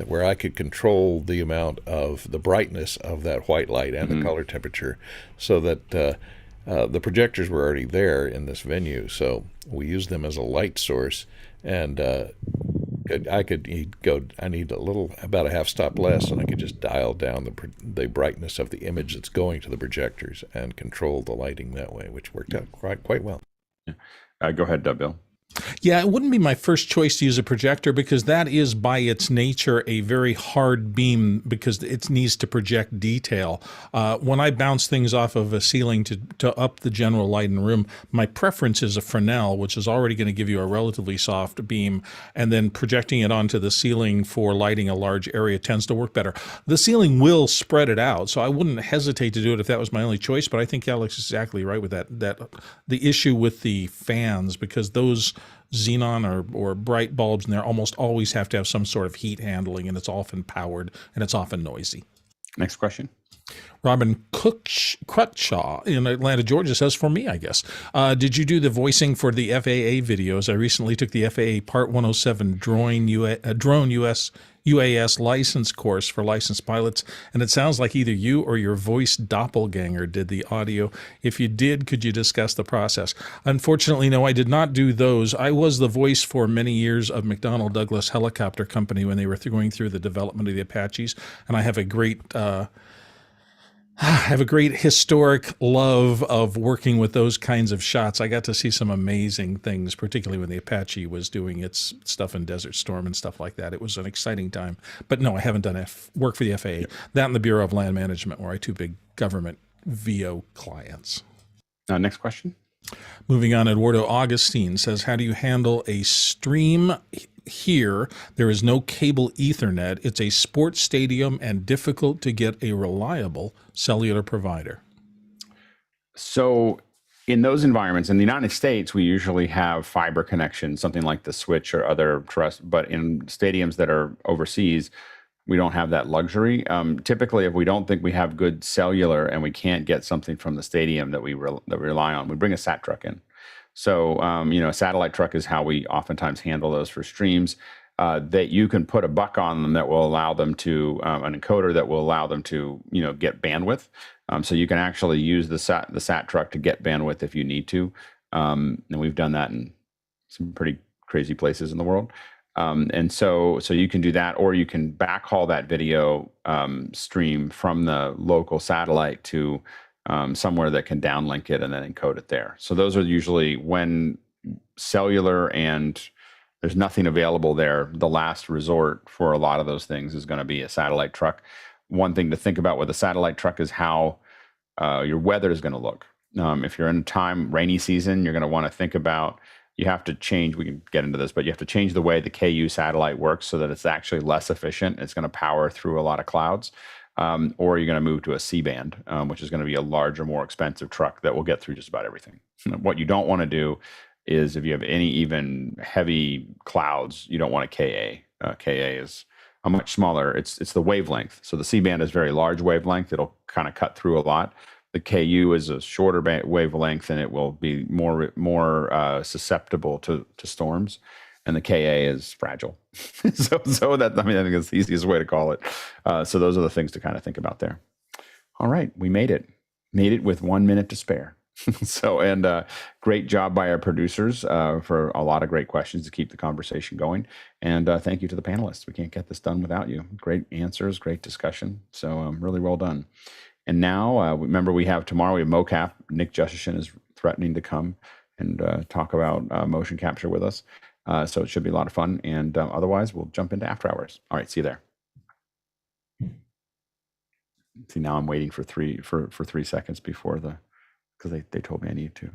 where I could control the amount of the brightness of that white light and the color temperature, so that the projectors were already there in this venue. So we used them as a light source, and I need about a half stop less, and I could just dial down the brightness of the image that's going to the projectors and control the lighting that way, which worked out quite well. Yeah. Go ahead, Bill. Yeah, it wouldn't be my first choice to use a projector, because that is by its nature a very hard beam, because it needs to project detail. When I bounce things off of a ceiling to up the general light in the room, my preference is a Fresnel, which is already going to give you a relatively soft beam, and then projecting it onto the ceiling for lighting a large area tends to work better. The ceiling will spread it out, so I wouldn't hesitate to do it if that was my only choice, but I think Alex is exactly right with that the issue with the fans, because those xenon or bright bulbs in there almost always have to have some sort of heat handling, and it's often powered and it's often noisy. Next question. Robin Crutshaw in Atlanta, Georgia says, for me, I guess, did you do the voicing for the FAA videos? I recently took the FAA Part 107 drone UAS license course for licensed pilots, and it sounds like either you or your voice doppelganger did the audio. If you did, could you discuss the process? Unfortunately, no, I did not do those. I was the voice for many years of McDonnell Douglas Helicopter Company when they were going through the development of the Apaches, and I have a great historic love of working with those kinds of shots. I got to see some amazing things, particularly when the Apache was doing its stuff in Desert Storm and stuff like that. It was an exciting time. But no, I haven't done work for the FAA. That and the Bureau of Land Management were my two big government VO clients. Next question. Moving on, Eduardo Augustine says, how do you handle a stream here? There is no cable Ethernet. It's a sports stadium and difficult to get a reliable cellular provider. So in those environments, in the United States, we usually have fiber connection, something like the Switch or other trust. But in stadiums that are overseas, we don't have that luxury. Typically, if we don't think we have good cellular and we can't get something from the stadium that we rely on, we bring a sat truck in. So, a satellite truck is how we oftentimes handle those for streams. That you can put a buck on them that will allow them to, an encoder that will allow them to, get bandwidth. So you can actually use the sat truck to get bandwidth if you need to. And we've done that in some pretty crazy places in the world. And so you can do that, or you can backhaul that video stream from the local satellite to somewhere that can downlink it and then encode it there. So those are usually when cellular and there's nothing available there. The last resort for a lot of those things is going to be a satellite truck. One thing to think about with a satellite truck is how your weather is going to look. If you're in rainy season, you're going to want to think about, you have to change, we can get into this, but you have to change the way the KU satellite works so that it's actually less efficient. It's going to power through a lot of clouds. Or you're going to move to a C-band, which is going to be a larger, more expensive truck that will get through just about everything. What you don't want to do is if you have any even heavy clouds, you don't want a KA. KA is a much smaller, it's the wavelength. So the C-band is very large wavelength. It'll kind of cut through a lot. The KU is a shorter wavelength, and it will be more susceptible to storms. And the KA is fragile. so that, I think it's the easiest way to call it. So those are the things to kind of think about there. All right, we made it. Made it with 1 minute to spare. Great job by our producers for a lot of great questions to keep the conversation going. And thank you to the panelists. We can't get this done without you. Great answers, great discussion. So really well done. And now, remember, we have tomorrow, we have mocap. Nick Justison is threatening to come and talk about motion capture with us. So it should be a lot of fun. And otherwise, we'll jump into after hours. All right, see you there. See, now I'm waiting for 3 seconds before because they told me I need to.